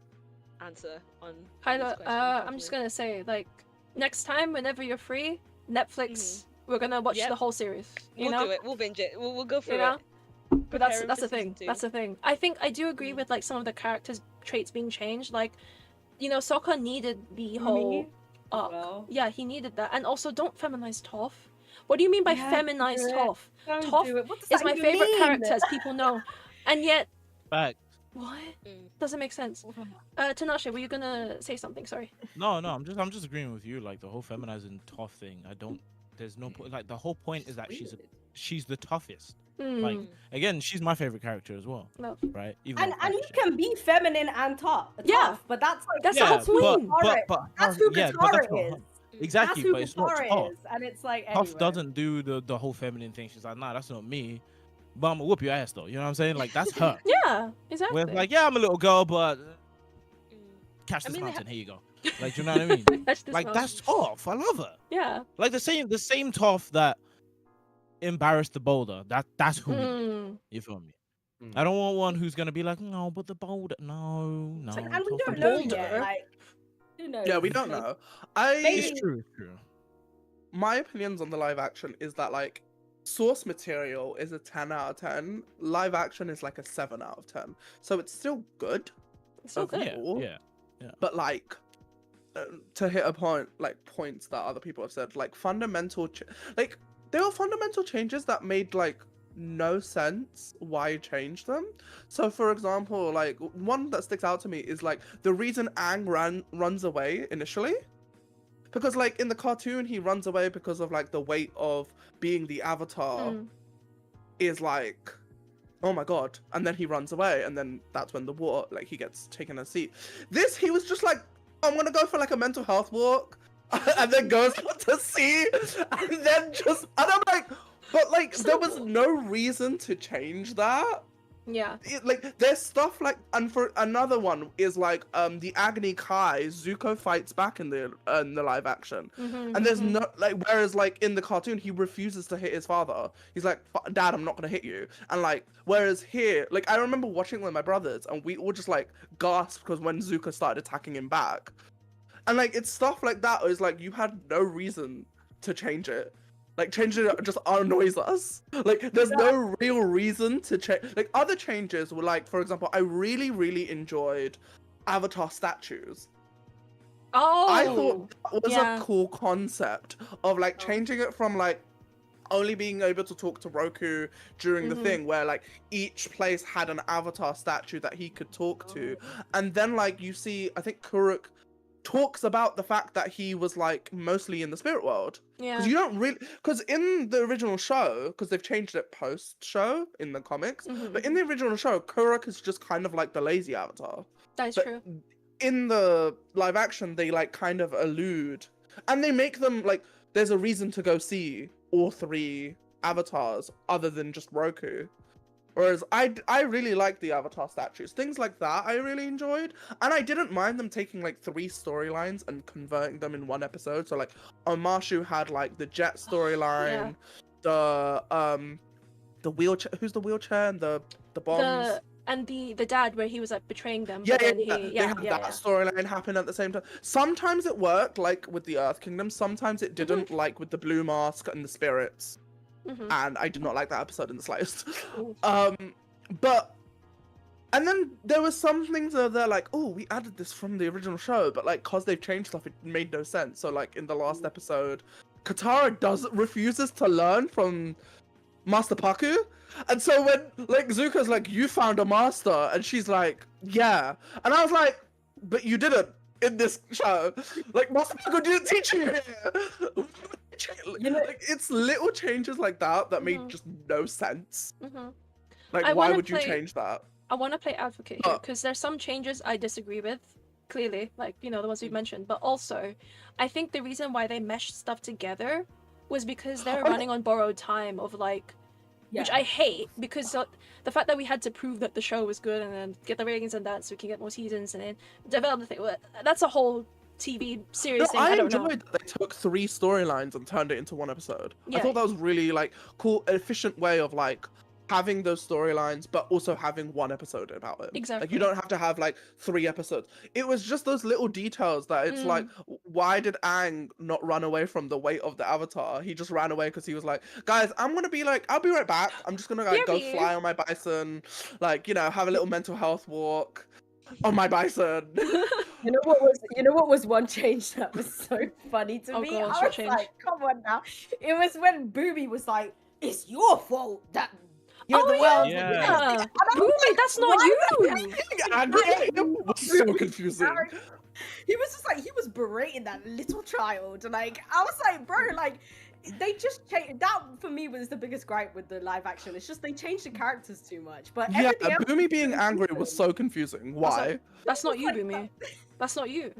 answer on this Kyla, question I'm just properly. gonna say, like, next time, whenever you're free, Netflix, we're gonna watch Yep. the whole series. You We'll know? do it. We'll binge it. We'll go through You know? it. But that's Preparing the for thing. season 2. That's the thing. I think I do agree with like some of the characters' traits being changed. Like, Sokka needed the whole up. well. Yeah, he needed that. And also, don't feminize Toph. What do you mean by Yeah, feminize do it. Toph? Don't Toph do it. What does is that my even favorite mean? character, as people know. And yet, Fact. what? Mm. Doesn't make sense. Tanasha, were you gonna say something? Sorry. No, I'm just agreeing with you. Like the whole feminizing tough thing. There's no point. Like the whole point is that she's the toughest. Like Mm. again, she's my favorite character as well. No. Right? Even And though you can be feminine and tough. Yeah. But that's like That's the whole point. but that's who yeah, Katara that's not is. her. Exactly, That's who but it's not Katara tough. is, and it's like Tough anyway. doesn't do the whole feminine thing. She's like, nah, that's not me. But I'm gonna whoop your ass though. You know what I'm saying? Like that's her. Yeah, exactly. Where it's like, yeah, I'm a little girl, but catch I this mean, they mountain. Here you go. Like, do you know what I mean? That's this Like one. that's tough. I love her. Yeah. Like the same tough that embarrassed the boulder. That's who we need. Mm. You feel me? Mm. I don't want one who's gonna be like, no, but the boulder, no. And we Tough don't and know boulder." yet. Like, who knows? Yeah, we don't Like, know. maybe- It's true. It's true. My opinions on the live action is that like source material is a 10 out of 10. Live action is like a 7 out of 10. So it's still good. It's so good. overall, Yeah. But like to hit a point, like points that other people have said, like like there were fundamental changes that made like no sense why change them. So for example, like one that sticks out to me is like the reason Aang runs away initially. Because like in the cartoon he runs away because of like the weight of being the avatar is like, oh my god, and then he runs away, and then that's when the water, like he gets taken a seat. This he was just like, I'm gonna go for like a mental health walk and then goes to sea and then just, and I'm like, but like there was no reason to change that. Yeah. Like there's stuff like, and for another one is like the Agni Kai Zuko fights back in the live action, and there's no like, whereas like in the cartoon he refuses to hit his father. He's like, Dad, I'm not gonna hit you. And like whereas here, like I remember watching with my brothers and we all just like gasped because when Zuko started attacking him back, and like it's stuff like that is like you had no reason to change it. Like changing it just annoys us. Like there's no real reason to change. Like other changes were like, for example, I really enjoyed Avatar statues. Oh. I thought that was yeah. a cool concept of like changing it from like only being able to talk to Roku during the thing, where like each place had an Avatar statue that he could talk to, and then like you see, I think Kuruk talks about the fact that he was like mostly in the spirit world. Yeah. Because you don't really, because in the original show, because they've changed it post show in the comics, but in the original show, Kuruk is just kind of like the lazy avatar. That is But true. in the live action, they like kind of allude, and they make them like there's a reason to go see all 3 avatars other than just Roku. Whereas I really like the Avatar statues. Things like that I really enjoyed. And I didn't mind them taking like 3 storylines and converting them in one episode. So like Omashu had like the jet storyline, the wheelchair, who's the wheelchair and the bombs. The dad where he was like betraying them. Yeah, but then they had that storyline happen at the same time. Sometimes it worked, like with the Earth Kingdom. Sometimes it didn't, like with the Blue Mask and the spirits. And I did not like that episode in the slightest. But and then there were some things that they're like, oh, we added this from the original show, but like cause they've changed stuff, it made no sense. So like in the last episode, Katara refuses to learn from Master Paku. And so when like Zuko's like, you found a master, and she's like, yeah, and I was like, but you didn't in this show. Like Master Paku didn't teach you here. You know, like it's little changes like that made just no sense. Like why would you change that? I want to play advocate here because there's some changes I disagree with, clearly, like the ones we've mentioned, but also I think the reason why they meshed stuff together was because they're running on borrowed time of like. Which I hate because the fact that we had to prove that the show was good and then get the ratings and that so we can get more seasons and then develop the thing. That's a whole TV series thing. I enjoyed that they took 3 storylines and turned it into 1 episode. I thought that was really like cool, efficient way of like having those storylines but also having 1 episode about it. Exactly. Like you don't have to have like 3 episodes. It was just those little details that it's like, why did Aang not run away from the weight of the Avatar? He just ran away because he was like, guys, I'm gonna be like, I'll be right back. I'm just gonna like go fly on my bison, like have a little mental health walk on my bison. You know what was one change that was so funny to me? Gosh, I was like, come on now. It was when Boomy was like, it's your fault that you're the world. Yeah. Boomy, that's not you. It was so confusing. He was just like, he was berating that little child. Like, I was like, bro, like, they just changed. That for me was the biggest gripe with the live action. It's just they changed the characters too much. But yeah, Boomy being angry was so confusing. Why? That's not you, Boomy. That's not you.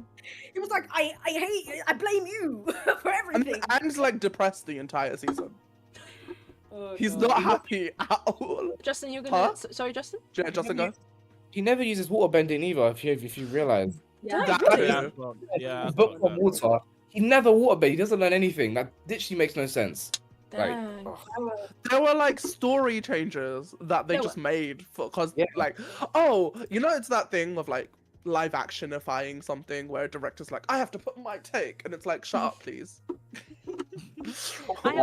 He was like, I hate, I blame you for everything. And Aang's like depressed the entire season. He's not happy at all. Justin, you're gonna. Sorry, Justin. Yeah, Justin, go. He never uses water bending either. If you realize. Yeah, His book on water. He never water bend. He doesn't learn anything. That literally makes no sense. Like, there were like story changes that they just made because like, oh, it's that thing of like live actionifying something where a director's like, I have to put my take, and it's like, shut up, please. I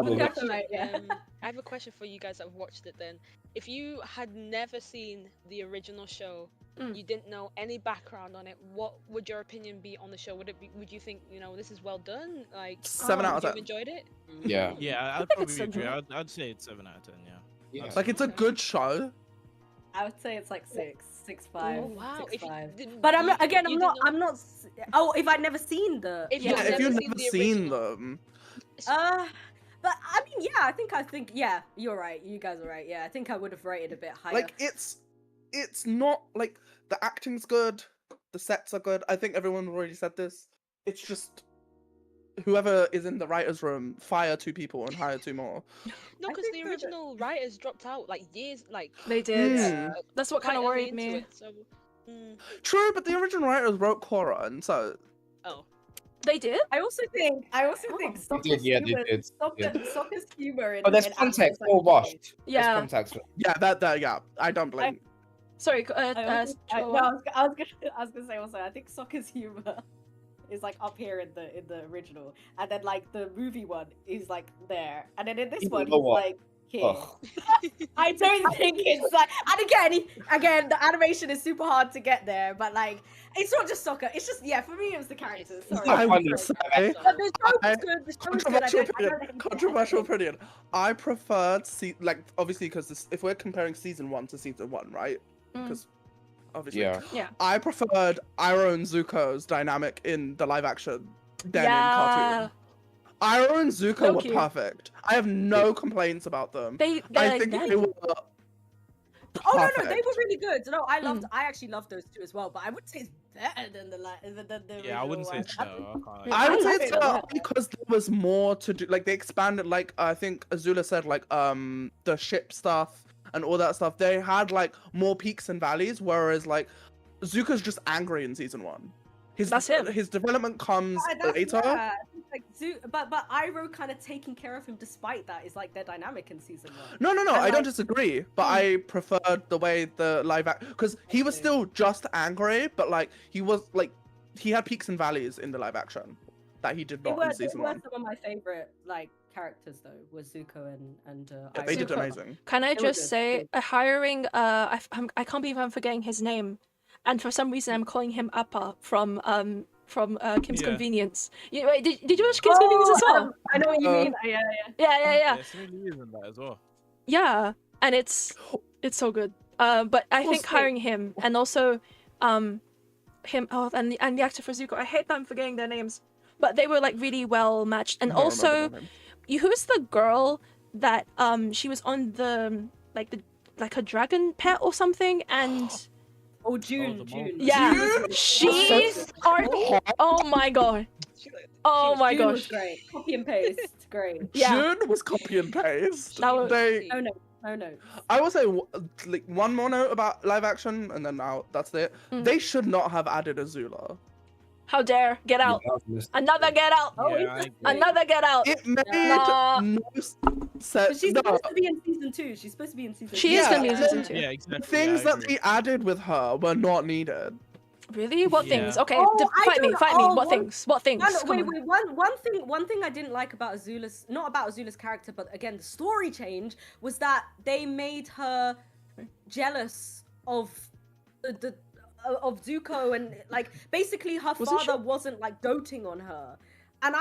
have a question for you guys that have watched it then. If you had never seen the original show, you didn't know any background on it, what would your opinion be on the show? Would you think, this is well done? Like 7 out of 10. You enjoyed it? Yeah. Yeah, I'd probably agree. I'd say it's 7 out of 10, yeah. Like it's a good show. I would say it's like 6.5. Oh wow! 6.5. But I'm not. Oh, if I'd never seen the. If you've never seen them. But I mean, I think, yeah, you're right. You guys are right. Yeah, I think I would have rated a bit higher. Like it's not like the acting's good, the sets are good. I think everyone already said this. It's just whoever is in the writers' room, fire 2 people and hire 2 more. No, because the original writers dropped out like years, like they did. That's what kind of worried me. True, but the original writers wrote Korra, and so. Oh. They did. I also think Sokka's humor. Oh, there's context all washed. Yeah. There's context. Yeah, that. I don't blame. Sorry. I was gonna say also. I think Sokka's humor is like up here in the original, and then like the movie one is like there, and then in this one he's like here. I don't think it's like, and again the animation is super hard to get there, but like it's not just Sokka, it's just for me it was the characters. Sorry. I would say, but the show was good. The show was good. Controversial opinion. I preferred obviously because if we're comparing season 1 to season 1, right? Because obviously, yeah. I preferred Iroh and Zuko's dynamic in the live action than in cartoon. Iroh and Zuko were perfect. I have no complaints about them. I think they were. Oh no, they were really good. No, I actually loved those 2 as well. But I would say it's better than the I wouldn't say it's better. I would say it's better because there was more to do. Like they expanded. Like I think Azula said, like the ship stuff and all that stuff, they had like more peaks and valleys, whereas like Zuko's just angry in season 1. That's him. His development comes later. Yeah. Like but Iroh kind of taking care of him despite that is like their dynamic in season 1. No, And, I like, don't disagree, but I preferred the way the live act, because he was still just angry, but like he had peaks and valleys in the live action that he did not in season 1. Some of my favorite like characters though was Zuko and Yeah, they did Zuko. amazing. Can I They were just good, say, hiring, I can't believe I'm forgetting his name, and for some reason I'm calling him Appa from Kim's Yeah. Convenience. Wait, did you watch Kim's Convenience as well? I know what you mean. Yeah. Yeah. Simile is in that as well. Yeah, and it's so good. But I think Mostly. hiring him and also him and the actor for Zuko, I hate that I'm forgetting their names, but they were like really well matched. And I don't also, remember their names. who's the girl that she was on the like a dragon pet or something, and Oh, June. the mole. yeah, June? she's oh my god, oh my June was gosh, great. Copy and paste. Great. yeah. June was copy and paste. That was- They, Oh no. I will say like one more note about live action, and then now that's it. Mm. They should not have added Azula. How dare get out, another get out, Oh, Yeah, I interesting. agree. another get out. It made Nah. no But sense. she's No, supposed to be in season 2. She's supposed to be in season 2. She is gonna be in Yeah. season 2. Yeah, exactly. the things yeah, I that agree. they added with her were not needed. Really? What Yeah. things? Okay, Oh, I fight me. don't- What one- things? What things? Come Wait, on. one thing I didn't like about Azula's, not about Azula's character, but again the story change was that they made her jealous of of Zuko, and like basically her Wasn't father wasn't like doting on her. And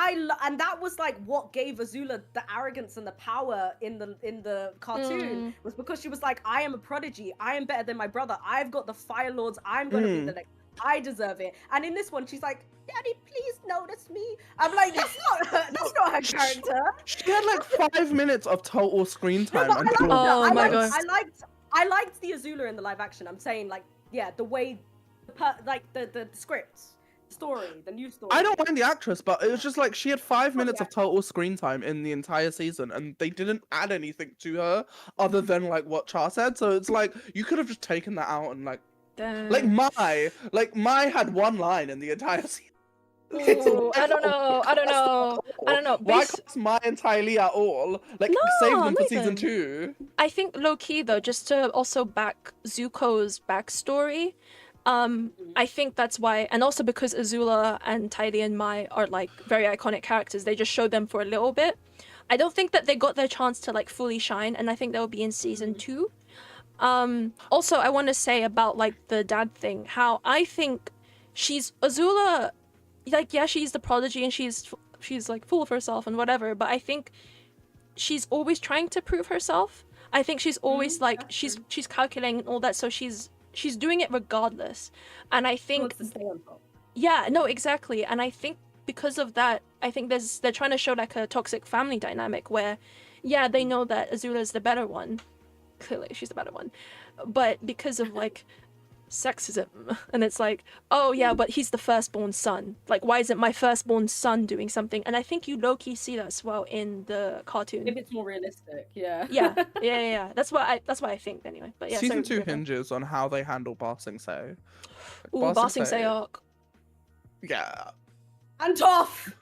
that was like what gave Azula the arrogance and the power in the cartoon, was because she was like, I am a prodigy, I am better than my brother, I've got the Fire Lords, I'm gonna be the next, I deserve it. And in this one she's like, Daddy, please notice me. I'm like, that's not her character. She had like 5 minutes of total screen No, time. but I and liked all her. Oh my God. I liked the Azula in the live action. I'm saying like, yeah, the way the scripts, story, the new story. I don't mind the actress, but it was just like she had 5 minutes of total screen time in the entire season, and they didn't add anything to her other than like what Char said. So it's like you could have just taken that out and like Mai had one line in the entire season. Ooh, I don't know. Why cast Mai entirely at all? Like save them for not season even. 2. I think low key though, just to also back Zuko's backstory. I think that's why, and also because Azula and Ty and Mai are like very iconic characters, they just showed them for a little bit. I don't think that they got their chance to like fully shine, and I think they'll be in season 2. Also, I want to say about like the dad thing, how I think Azula, like, yeah, she's the prodigy and she's like full of herself and whatever, but I think she's always trying to prove herself. I think she's always like she's calculating and all that, so she's doing it regardless. And I think Wants to stay on top. yeah, no, exactly. And I think because of that, I think they're trying to show like a toxic family dynamic where, yeah, they know that Azula is the better one. Clearly, she's the better one. But because of like sexism, and it's like, oh yeah, but he's the firstborn son. Like, why isn't my firstborn son doing something? And I think you low-key see that as well in the cartoon. If it's more realistic, yeah. Yeah. That's what I think anyway. But yeah, Season sorry, 2 hinges on how they handle Ba Sing Se. Ooh, Ba Sing Se arc. Yeah. And Toph!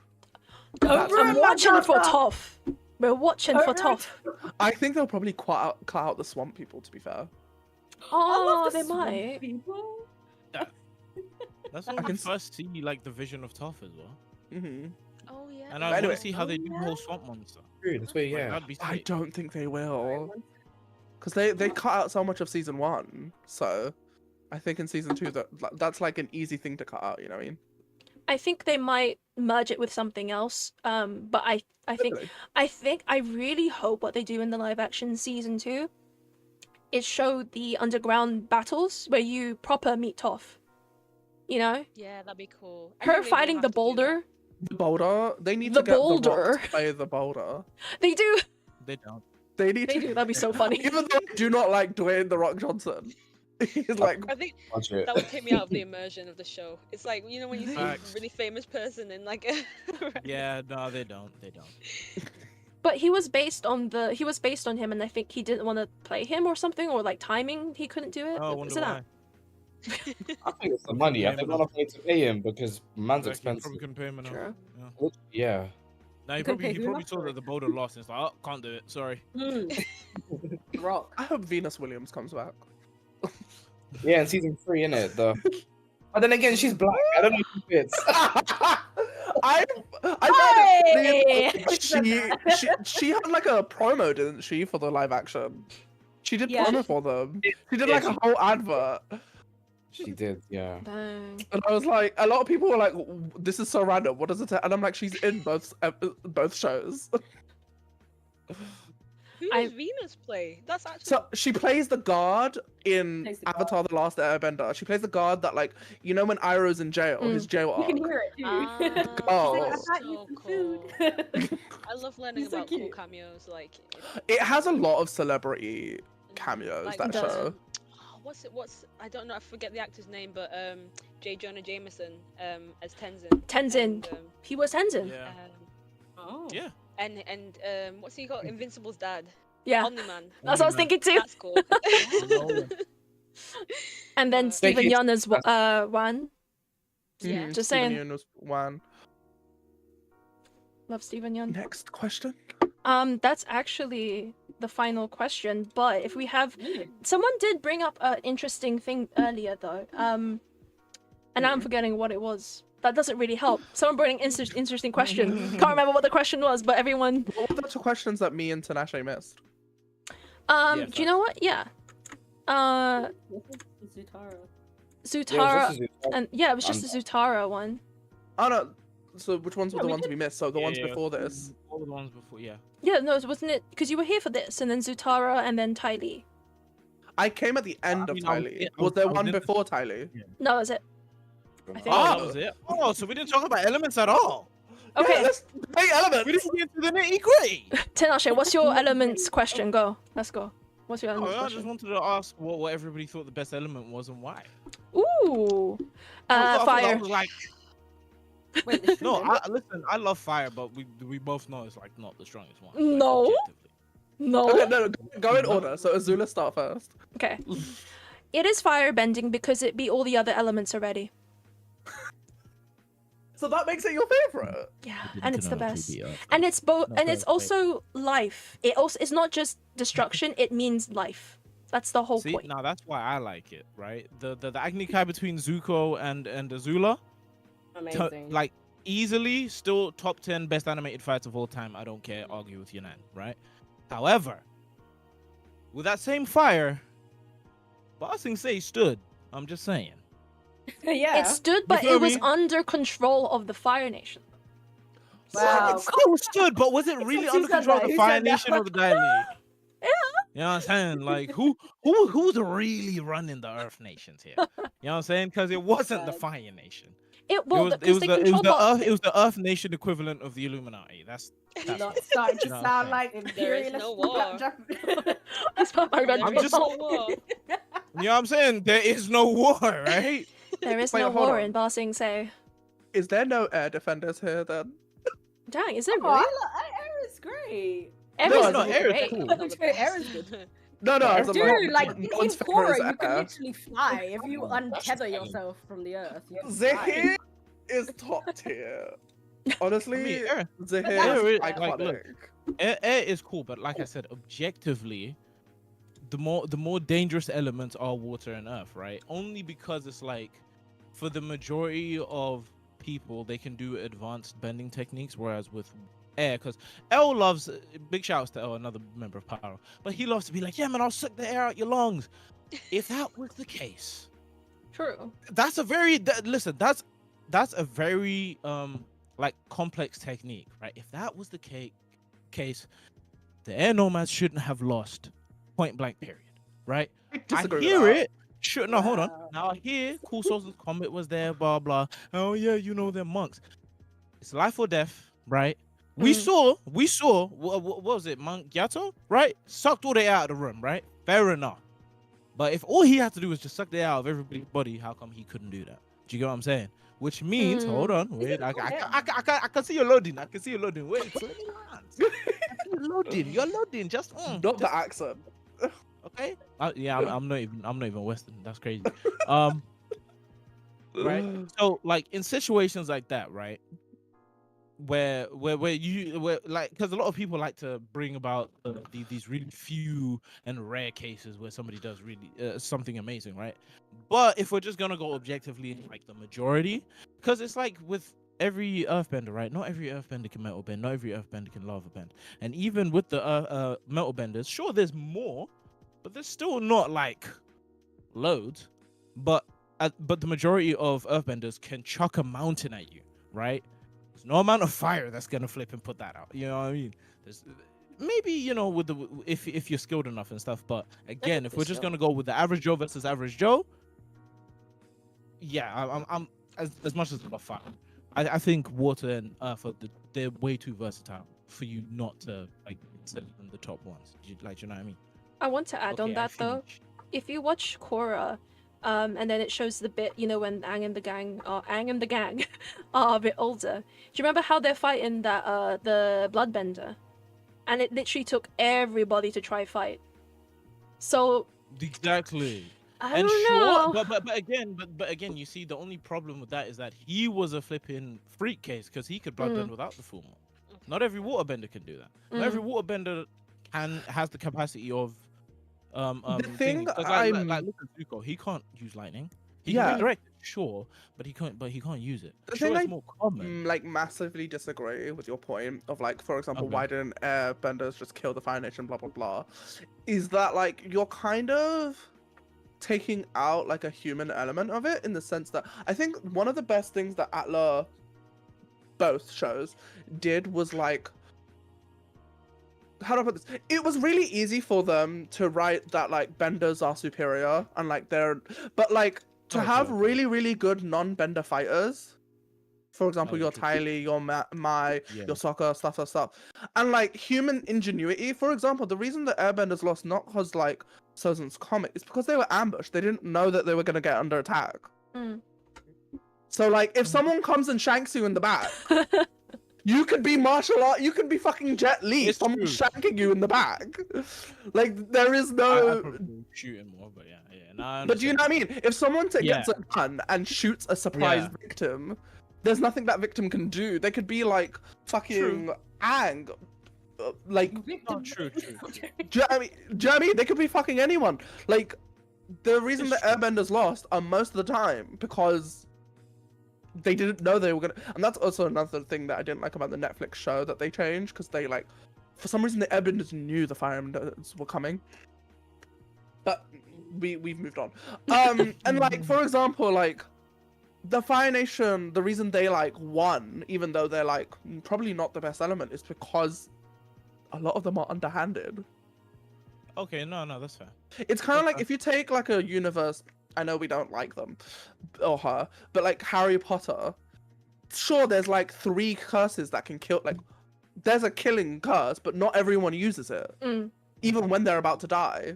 Don't ruin I'm my watching for character! Toph. We're watching for Toph. I think they'll probably cut out the swamp people, to be fair. I Oh, love the they swamp might. people. That's when I we can first see like the vision of Toph as well. Mm-hmm. Oh yeah. And I But want anyway. to see how they do the whole swamp monster. That's where, Like, yeah. that'd be I sick. don't think they will. Because they cut out so much of season 1. So I think in season 2 that's like an easy thing to cut out, you know what I mean? I think they might merge it with something else. But I think I really hope what they do in the live action season 2 is show the underground battles where you proper meet Toph. You know? Yeah, that'd be cool. I Her think they will fighting have the to do that. boulder. The boulder, they need The to get The boulder. Rock to play the boulder. They do. They don't. They need They to. do. That'd be so funny. Even though I do not like Dwayne The Rock Johnson. He's like, I think Budget. that would take me out of the immersion of the show. It's like, you know, when you see a Facts. really famous person in like a Yeah, no, they don't. They don't. But But he was based on him, and I think he didn't want to play him or something, or like timing, he couldn't do it. Oh, I Is wonder it why. that? I think it's the money. I think they're not paying to pay him because man's Like, he expensive. probably couldn't pay him enough. True. Yeah. Yeah. Now he couldn't probably pay who probably enough saw for that it? the Boulder lost and it's like, oh, can't do it. Sorry. Rock. I hope Venus Williams comes back. Yeah, in season 3, innit? But then again, she's black. I don't know if she fits. I Hey! found it she had like a promo, didn't she, for the live action? She did Yeah. promo for them. She did Yeah, like a whole advert. She did, yeah. Dang. And I was like, a lot of people were like, "This is so random. What does it?" And I'm like, "She's in both shows." Who I- does Venus play? That's actually. So she plays the guard in Plays the Avatar: The Last Airbender. She plays the guard that, like, you know, when Iroh's in jail, his jail You can arc. hear it too. Ah, Oh. She's like, I that's got you so some cool. food. I love learning He's so about cool cute. cameos. Like, It has a lot of celebrity cameos. Like, That it does. show. what's I don't know. I forget the actor's name, but J. Jonah Jameson as Tenzin. Tenzin. And, He was Tenzin. Yeah. Oh. Yeah. and what's he called? Invincible's dad. Yeah. Omni-Man. That's what I was thinking too. That's cool. And then Stephen you. Yeun as Wan. Yeah. Mhm, Just Steven saying. Yeun was one. Love Stephen Yeun. Next question. That's actually the final question. But if we have, Really? someone did bring up an interesting thing earlier though. And I'm forgetting what it was. That doesn't really help. Someone brought an interesting question. Can't remember what the question was, but everyone. What were the two questions that me and Tinashe missed? Yeah, Do you know what? Yeah. Zutara. Zutara, Yeah, and yeah, it was just the Zutara one. Oh no. So which ones were Yeah, the we ones did- we missed? So the ones Yeah. before this. All the ones before, yeah. Yeah, no, wasn't it? Because you were here for this, and then Zutara, and then Ty Lee. I came at the end of mean, I was- Tylee. I Was there I was one in the- before Tylee? No, that was it. I think. Oh, Ah. that was it. Oh, so we didn't talk about elements at all. Okay, Yeah, let's play elements. We didn't get to the nitty gritty. Tinashe, what's your elements question? Go. Let's go. What's your elements I just question? wanted to ask what everybody thought the best element was and why. Ooh. I thought Fire. that was like, Wait, the no, shooting? listen, I love fire, but we both know it's like not the strongest one. like, No. objectively. No. Okay, no, go in order. So Azula start first. Okay. It is firebending because it beat all the other elements already. So that makes it your favorite. Yeah, and it's the best. And it's both, and it's also life. It also, it's not just destruction. It means life. That's the whole See, point. now that's why I like it, right? The Agni Kai between Zuko and Azula, Amazing. like easily still top 10 best animated fights of all time. I don't care, argue with Yanan, right? However, with that same fire, Ba Sing Se stood. I'm just saying. yeah. It stood, but feel it was me? under control of the Fire Nation. Wow. It still stood, but was it really Who under said control of that? the Who Fire said that? Nation or the Daily? Yeah. You know what I'm saying? Like who's really running the Earth Nations here? You know what I'm saying? Because it wasn't the God. Fire Nation. It well, it because was they the control it was the Earth Nation equivalent of the Illuminati. That's Not what- starting to No, I'm sound saying. like There is imperialist no war. blackjack. That's what I read. I'm There just- is no war. You know what I'm saying? There is no war, right? There is Wait, no hold war on. in Ba Sing Se. Is there no air defenders here then? Dang, is it Oh, really? Air is great. Everyone's no, air is great. cool. Air is good. No, as I'm Dude, like no in one's favorite Korra, is you can air. literally fly if you untether fine. yourself from the earth. You can Zahir fly. is top tier. Honestly, I mean, air, Zahir that's- is like, iconic. look, air is cool, but like I said, objectively, the more dangerous elements are water and earth, right? Only because it's like, for the majority of people, they can do advanced bending techniques, whereas with air, because L loves, big shouts to L, another member of Pyro, but he loves to be like, yeah man, I'll suck the air out your lungs. If that was the case, True. that's a very listen, that's a very like complex technique, right? If that was the case, the air nomads shouldn't have lost, point blank period, right? I I disagree with hear that. it. Sure, no, hold on. Wow. Now I hear Cool Souls' Comet was there, blah blah. Oh yeah, you know they're monks. It's life or death, right? We saw, what was it, Monk Yato, right? Sucked all the air out of the room, right? Fair enough. But if all he had to do was just suck the air out of everybody's body, how come he couldn't do that? Do you get what I'm saying? Which means, hold on, wait, I can see you loading. I can see you loading. Wait, slow down. loading. You're loading. Just Not the accent. okay. Yeah, I'm not even Western. That's crazy. Right. So like in situations like that, right? Where like, because a lot of people like to bring about these really few and rare cases where somebody does really something amazing, right? But if we're just gonna go objectively in like the majority, because it's like with every earthbender, right? Not every earthbender can metal bend, not every earthbender can lava bend, and even with the metal benders, sure, there's more, but there's still not like loads. But the majority of earthbenders can chuck a mountain at you, right? There's no amount of fire that's gonna flip and put that out. You know what I mean? There's maybe, you know, with the if you're skilled enough and stuff. But again, if we're just gonna go with the average Joe versus average Joe, yeah, I'm as much as I love fire, I think water and earth they're way too versatile for you not to like consider them the top ones. You know what I mean? I want to add on that though. If you watch Korra, and then it shows the bit, you know, when Aang and the gang are a bit older. Do you remember how they're fighting that the bloodbender? And it literally took everybody to try fight. So exactly. I don't know. But again, you see, the only problem with that is that he was a flipping freak case because he could bloodbend without the full mode. Not every waterbender can do that. Not every waterbender has the capacity of the thing like look at Zuko, he can't use lightning. He can redirect it, sure, but he can't use it. The sure, thing it's more common. like massively disagree with your point of like, for example, why didn't airbenders just kill the Fire Nation, blah blah blah, is that like you're kind of taking out like a human element of it, in the sense that I think one of the best things that Atla, both shows, did was like, how do I put this? It was really easy for them to write that like benders are superior and like but like to have really, really good non-bender fighters. For example, your Tylee, your Mai, your Sokka, stuff. And like human ingenuity, for example, the reason the airbenders lost not because like Sozan's comic, it's because they were ambushed. They didn't know that they were going to get under attack. So like if someone comes and shanks you in the back, you could be martial art. You could be fucking Jet Li. Someone's shanking you in the back. Like there is no. I shooting more, but yeah. No, but do you know what I mean? If someone gets a gun and shoots a surprise victim, there's nothing that victim can do. They could be like fucking Aang. Like. True. Do you know what I mean? They could be fucking anyone. Like the reason the airbenders lost are most of the time because they didn't know they were gonna, and that's also another thing that I didn't like about the Netflix show that they changed, because they like, for some reason the airbenders knew the firebenders were coming. But we've moved on. And like, for example, like the Fire Nation, the reason they like won, even though they're like probably not the best element, is because a lot of them are underhanded. Okay, no, that's fair. It's kind of like if you take like a universe, I know we don't like them or her, but like Harry Potter, sure, there's like 3 curses that can kill, like there's a killing curse, but not everyone uses it. Even when they're about to die,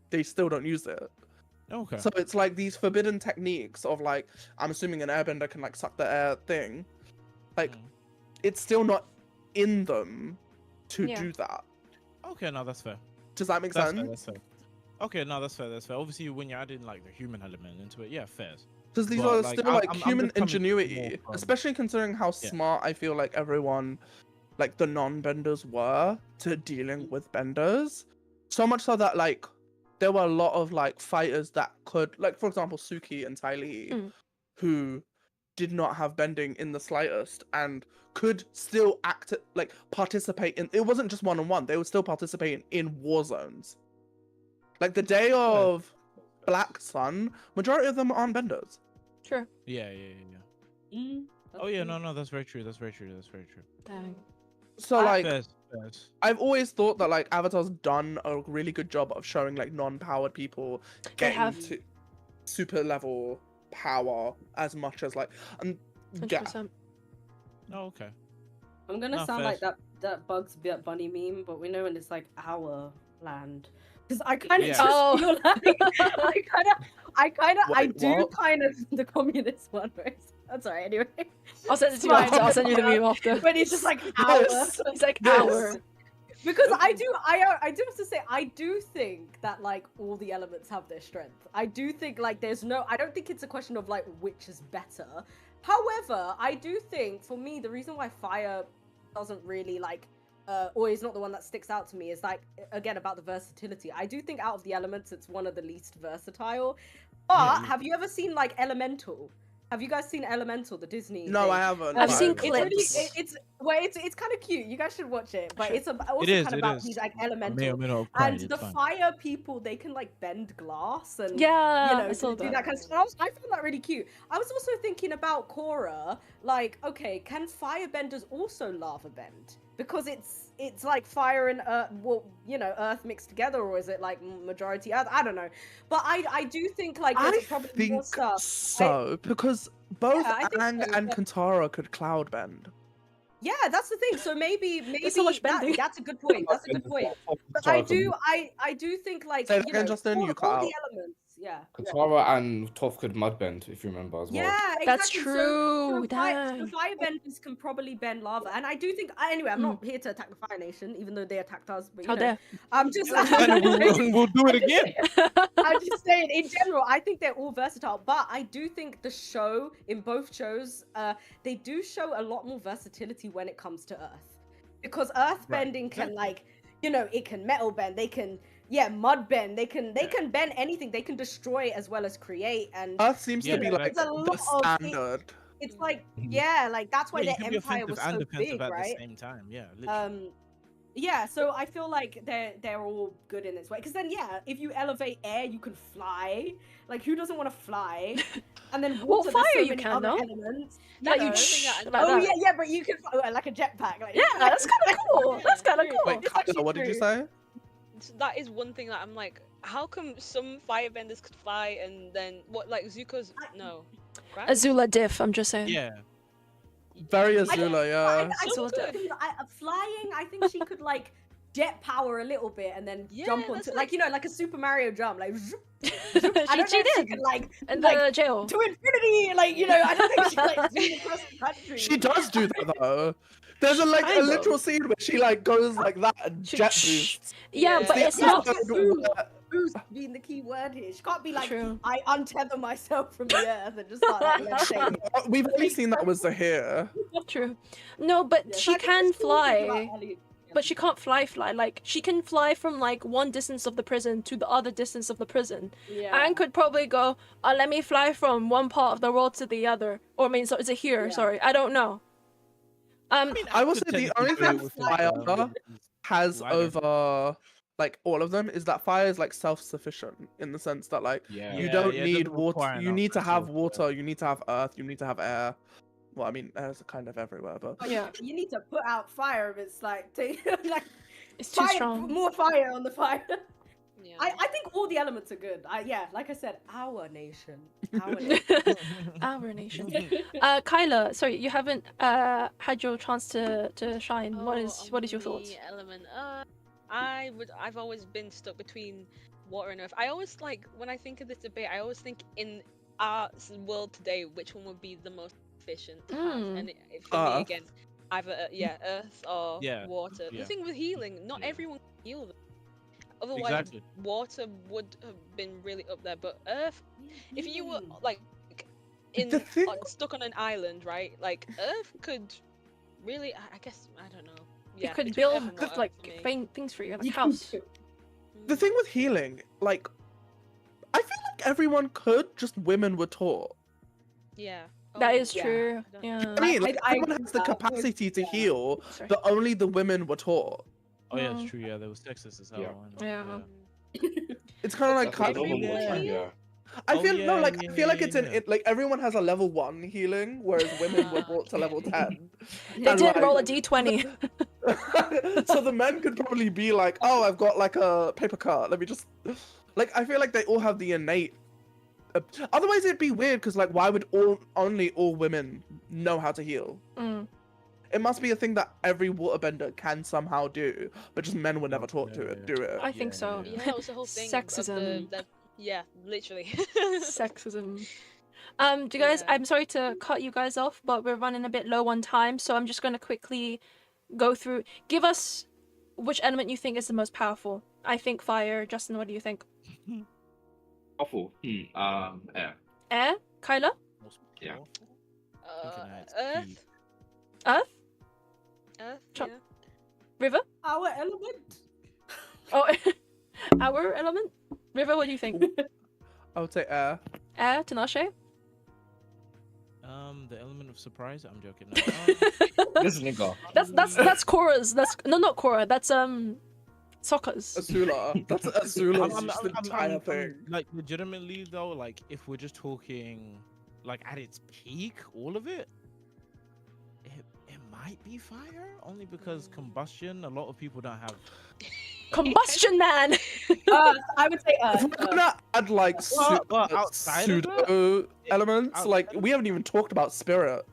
they still don't use it. Okay. So it's like these forbidden techniques of like, I'm assuming an airbender can like suck the air thing, like it's still not in them to do that. Okay, no, that's fair. Does that make sense? That's fair. Okay, no, that's fair. Obviously, when you're adding like the human element into it, fair. Because these are still like human ingenuity, especially considering how smart I feel like everyone, like the non-benders were to dealing with benders. So much so that like there were a lot of like fighters that could, like for example Suki and Tylee, who did not have bending in the slightest and could still participate in. It wasn't just one-on-one; they were still participating in war zones. Like the day of Black Sun, majority of them aren't benders. Sure. Yeah. Oh yeah, no, that's very true. Dang. So like, I've always thought that like Avatar's done a really good job of showing like non-powered people getting to super level power as much as like, and 100%. Oh, okay. I'm gonna sound like that Bugs Bunny meme, but we know when it's like our land. Because I kind of feel like I do kind of the communist one, right? That's alright. Anyway, I'll send it to you. I'll send you the meme after. But it's just like our. It's like our. Because I do have to say, I do think that like all the elements have their strength. I do think like I don't think it's a question of like which is better. However, I do think for me the reason why fire doesn't really like or is not the one that sticks out to me is like again about the versatility. I do think out of the elements it's one of the least versatile. But have you ever seen like Elemental? Have you guys seen Elemental, the Disney? No, thing? I haven't. I've no, seen I haven't. clips. It's kind of cute. You guys should watch it. But Sure. it's also It is, kind of it about is. these like I may or elemental. may not have cried, And it's the fine. fire people, they can like bend glass and Yeah, you know I saw do that. that kind of stuff. I found that really cute. I was also thinking about Korra. Like, okay, can firebenders also lava bend? Because it's like fire and earth mixed together, or is it like majority earth? I don't know. But I do think like I there's probably more think stuff. so because both Yeah, I think Aang so, and but- Katara could cloud bend. Yeah, that's the thing. So maybe so much bending. that's a good point. That's a good point. But I do think like Say that again, Justin, all, you cut all the out. elements. Yeah. Katara and Toph could mudbend, if you remember as well. Yeah, exactly. That's So true. the Dang. firebenders can probably bend lava, and I do think. Anyway, I'm not here to attack the Fire Nation, even though they attacked us. But you How know, dare. I'm just. We'll do it again. I'm just saying, in general, I think they're all versatile, but I do think the show, in both shows, they do show a lot more versatility when it comes to Earth, because Earth bending can it can metal bend, they can mud bend, they can bend anything, they can destroy as well as create, and Earth seems to be Yeah, like it's a the lot of standard. it's like Mhm. like that's why Yeah, you their can be empire offensive was and so defensive big, at right? the same time. Yeah, literally. Yeah, so I feel like they're all good in this way. Because then, if you elevate air, you can fly. Like, who doesn't want to fly? And then Well, water, there's fire so you many can, other though. elements. Like you know. like Oh that. yeah, but you can fly like a jetpack. Like, Yeah, that's kind of cool. That's kind of Wait, cool. Wait, It's Kyla, actually what did you true. say? So that is one thing that I'm like, how come some firebenders could fly and then what, like Zuko's no, right? Azula diff, I'm just saying. Yeah. Very I Azula, I yeah. think Sort of. flying. I think she could like jet power a little bit and then jump Yeah, that's onto like- like a Super Mario jump, like. zoop, zoop. She I don't know if she did could like in like the jail. to infinity, like I don't think she like zoom across the country. She does do that though. There's a Kind of. literal scene where she like goes like that and She- jet shh. boosts. Yeah, Yeah. but The it's not. episode where- Boost being the key word here. She can't be like, True. I untether myself from the earth and just start like levitating. We've only seen that was the hair. True. No, but Yeah, so she I think can it's cool to think fly. about Ellie. But she can't fly. Like, she can fly from, like, one distance of the prison to the other distance of the prison. Yeah. Anne could probably go, let me fly from one part of the world to the other. Or, I mean, so is it here? Yeah. Sorry, I don't know. I will say the only thing with fire um, has glider. over like all of them is that fire is like self-sufficient in the sense that like Yeah. you Yeah, don't yeah, it need doesn't water. require You enough need to have resource, water. You need to have earth. You need to have air. Well, I mean, air's kind of everywhere, but But Yeah. you need to put out fire if it's like, like It's too fire, strong. more fire on the fire. Yeah. I think all the elements are good. Like I said, our nation. Our nation. Our nation. Kyla, sorry, you haven't had your chance to shine. What is your the thoughts? Element. I've always been stuck between water and earth. I always like when I think of this debate. I always think in our world today, which one would be the most efficient to have? Mm. And for me Earth. again, either earth or Yeah, water. yeah. The thing with healing, not Yeah. everyone can heal them. Otherwise, Exactly. water would have been really up there. But earth, if you were Mm. like in The thing- stuck on an island, right? Like earth could really, I guess, I don't know. Yeah, It could between earth build and water like for me. things for you, like You a can house. do- the thing with healing, like, I feel like everyone could, just women were taught. Yeah. That Oh, is yeah, true. I don't- Yeah. I mean, like, I everyone agree has the with that. capacity to Yeah. heal, Sorry. but only the women were taught. Oh yeah, Mm. it's true. Yeah, there was sexist as hell. Yeah. I know, Yeah. It's kind of like, That's what Every Norman was saying, year. yeah. I Oh, feel no, yeah, like I yeah, feel like yeah, it's an yeah. it, like everyone has a level 1 healing, whereas women were brought to level 10. They And, didn't roll a like- d20. So the men could probably be like, oh, I've got like a paper cut. Let me just like I feel like they all have the innate. Otherwise, it'd be weird because like, why would only all women know how to heal? Mm. It must be a thing that every waterbender can somehow do, but just men were never taught to Yeah. do it. I think Yeah, so. yeah, Yeah, that was the whole thing. of Sexism. Yeah, literally. Sexism. Do you guys? Yeah. I'm sorry to cut you guys off, but we're running a bit low on time, so I'm just gonna quickly go through. Give us which element you think is the most powerful. I think fire. Justin, what do you think? Awful. Air. Air? Kyla? Yeah. Earth. Earth? Earth. Chop. Yeah. River? Our element. Oh, our element? River, what do you think? I would say air. Air? Tinashe? The element of surprise. I'm joking. No, This nigga. That's Korra's. That's no, not Korra. That's Sokka's. Azula. That's Azula's just the entire thing. like legitimately though, like if we're just talking like at its peak, all of it, it might be fire only because combustion. A lot of people don't have. Combustion Man. Earth. I would say If Earth. we're gonna add like outside of pseudo elements, Outside like we haven't even talked about spirit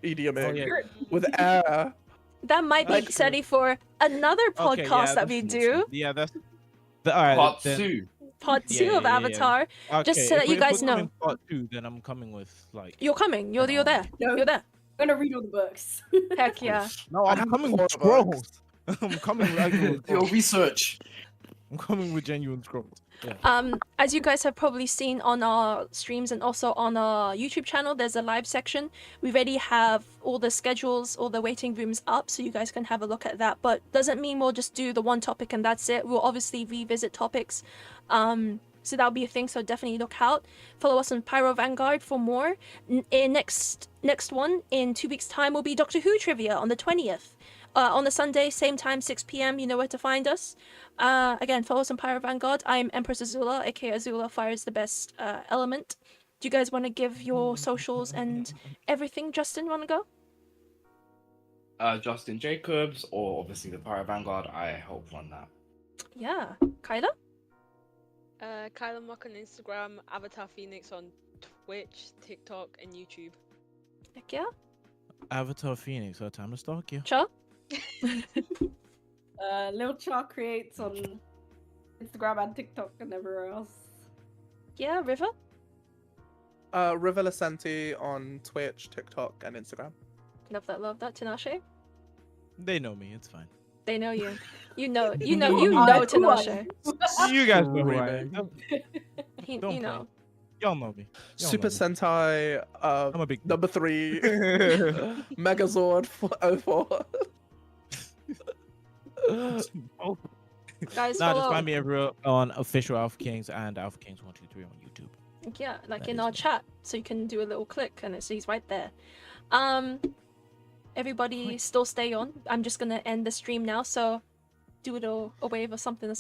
mediuming Oh, yeah. with air. That might be Like- Seti for another Okay, podcast yeah, that we that's- do. Yeah, that's. Alright, Part then- 2. Part 2 Yeah, of yeah, yeah. Avatar. Just Okay, so that if you we're guys know. coming Part 2, then I'm coming with like. You're coming. You're there. No. You're there. I'm gonna read all the books. Heck yeah. No, I I'm have coming with horror scrolls. books. I'm coming with actual Your scrolls. research. I'm coming with genuine scrolls. Yeah. As you guys have probably seen on our streams and also on our YouTube channel, there's a live section. We already have all the schedules, all the waiting rooms up, so you guys can have a look at that. But doesn't mean we'll just do the one topic and that's it. We'll obviously revisit topics. So that'll be a thing. So definitely look out. Follow us on Pyrovangaurd for more. Next one in 2 weeks' time will be Doctor Who trivia on the 20th. On the Sunday, same time, 6 p.m. You know where to find us. Again, follow us on Pyrovangaurd. I'm Empress Azula, aka Azula. Fire is the best element. Do you guys want to give your socials and everything? Justin, want to go? Justin Jacobs, or obviously the Pyrovangaurd. I help run that. Yeah. Kyla? Kyla Mock on Instagram, Avatar Phoenix on Twitch, TikTok, and YouTube. Heck yeah. Avatar Phoenix. Our time to stalk you. Cha? Lil Char creates on Instagram and TikTok and everywhere else. Yeah, River? River Lasenti on Twitch, TikTok, and Instagram. Love that. Tinashe? They know me. It's fine. They know you. You know Tinashe. You guys know who I Right. am. You Don't know. Y'all know me. Y'all Super know me. Sentai, I'm a big. number 3, Megazord 04. Oh. Guys, Nah, just follow. find me everywhere on official Alpha Kings and Alpha Kings 123 on YouTube. Yeah, like That in is our me. chat, so you can do a little click and he's right there. Everybody still stay on. I'm just gonna end the stream now, so do it a wave or something.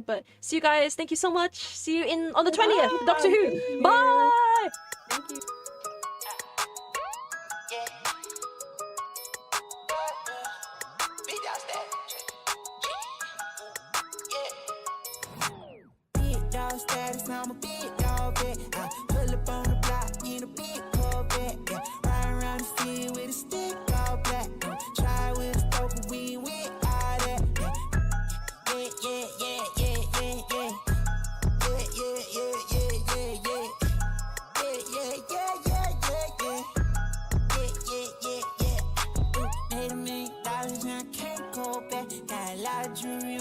But see you guys. Thank you so much. See you on the 20th. Doctor Who. Bye. Thank you. Big dog status, I'm a big dog vet. I pull up on the block in a big Corvette. Yeah, ride around the field with a stick all black. Try with a stroke, but we ain't with all that. $1 million and I can't go back. Got a lot of jewelry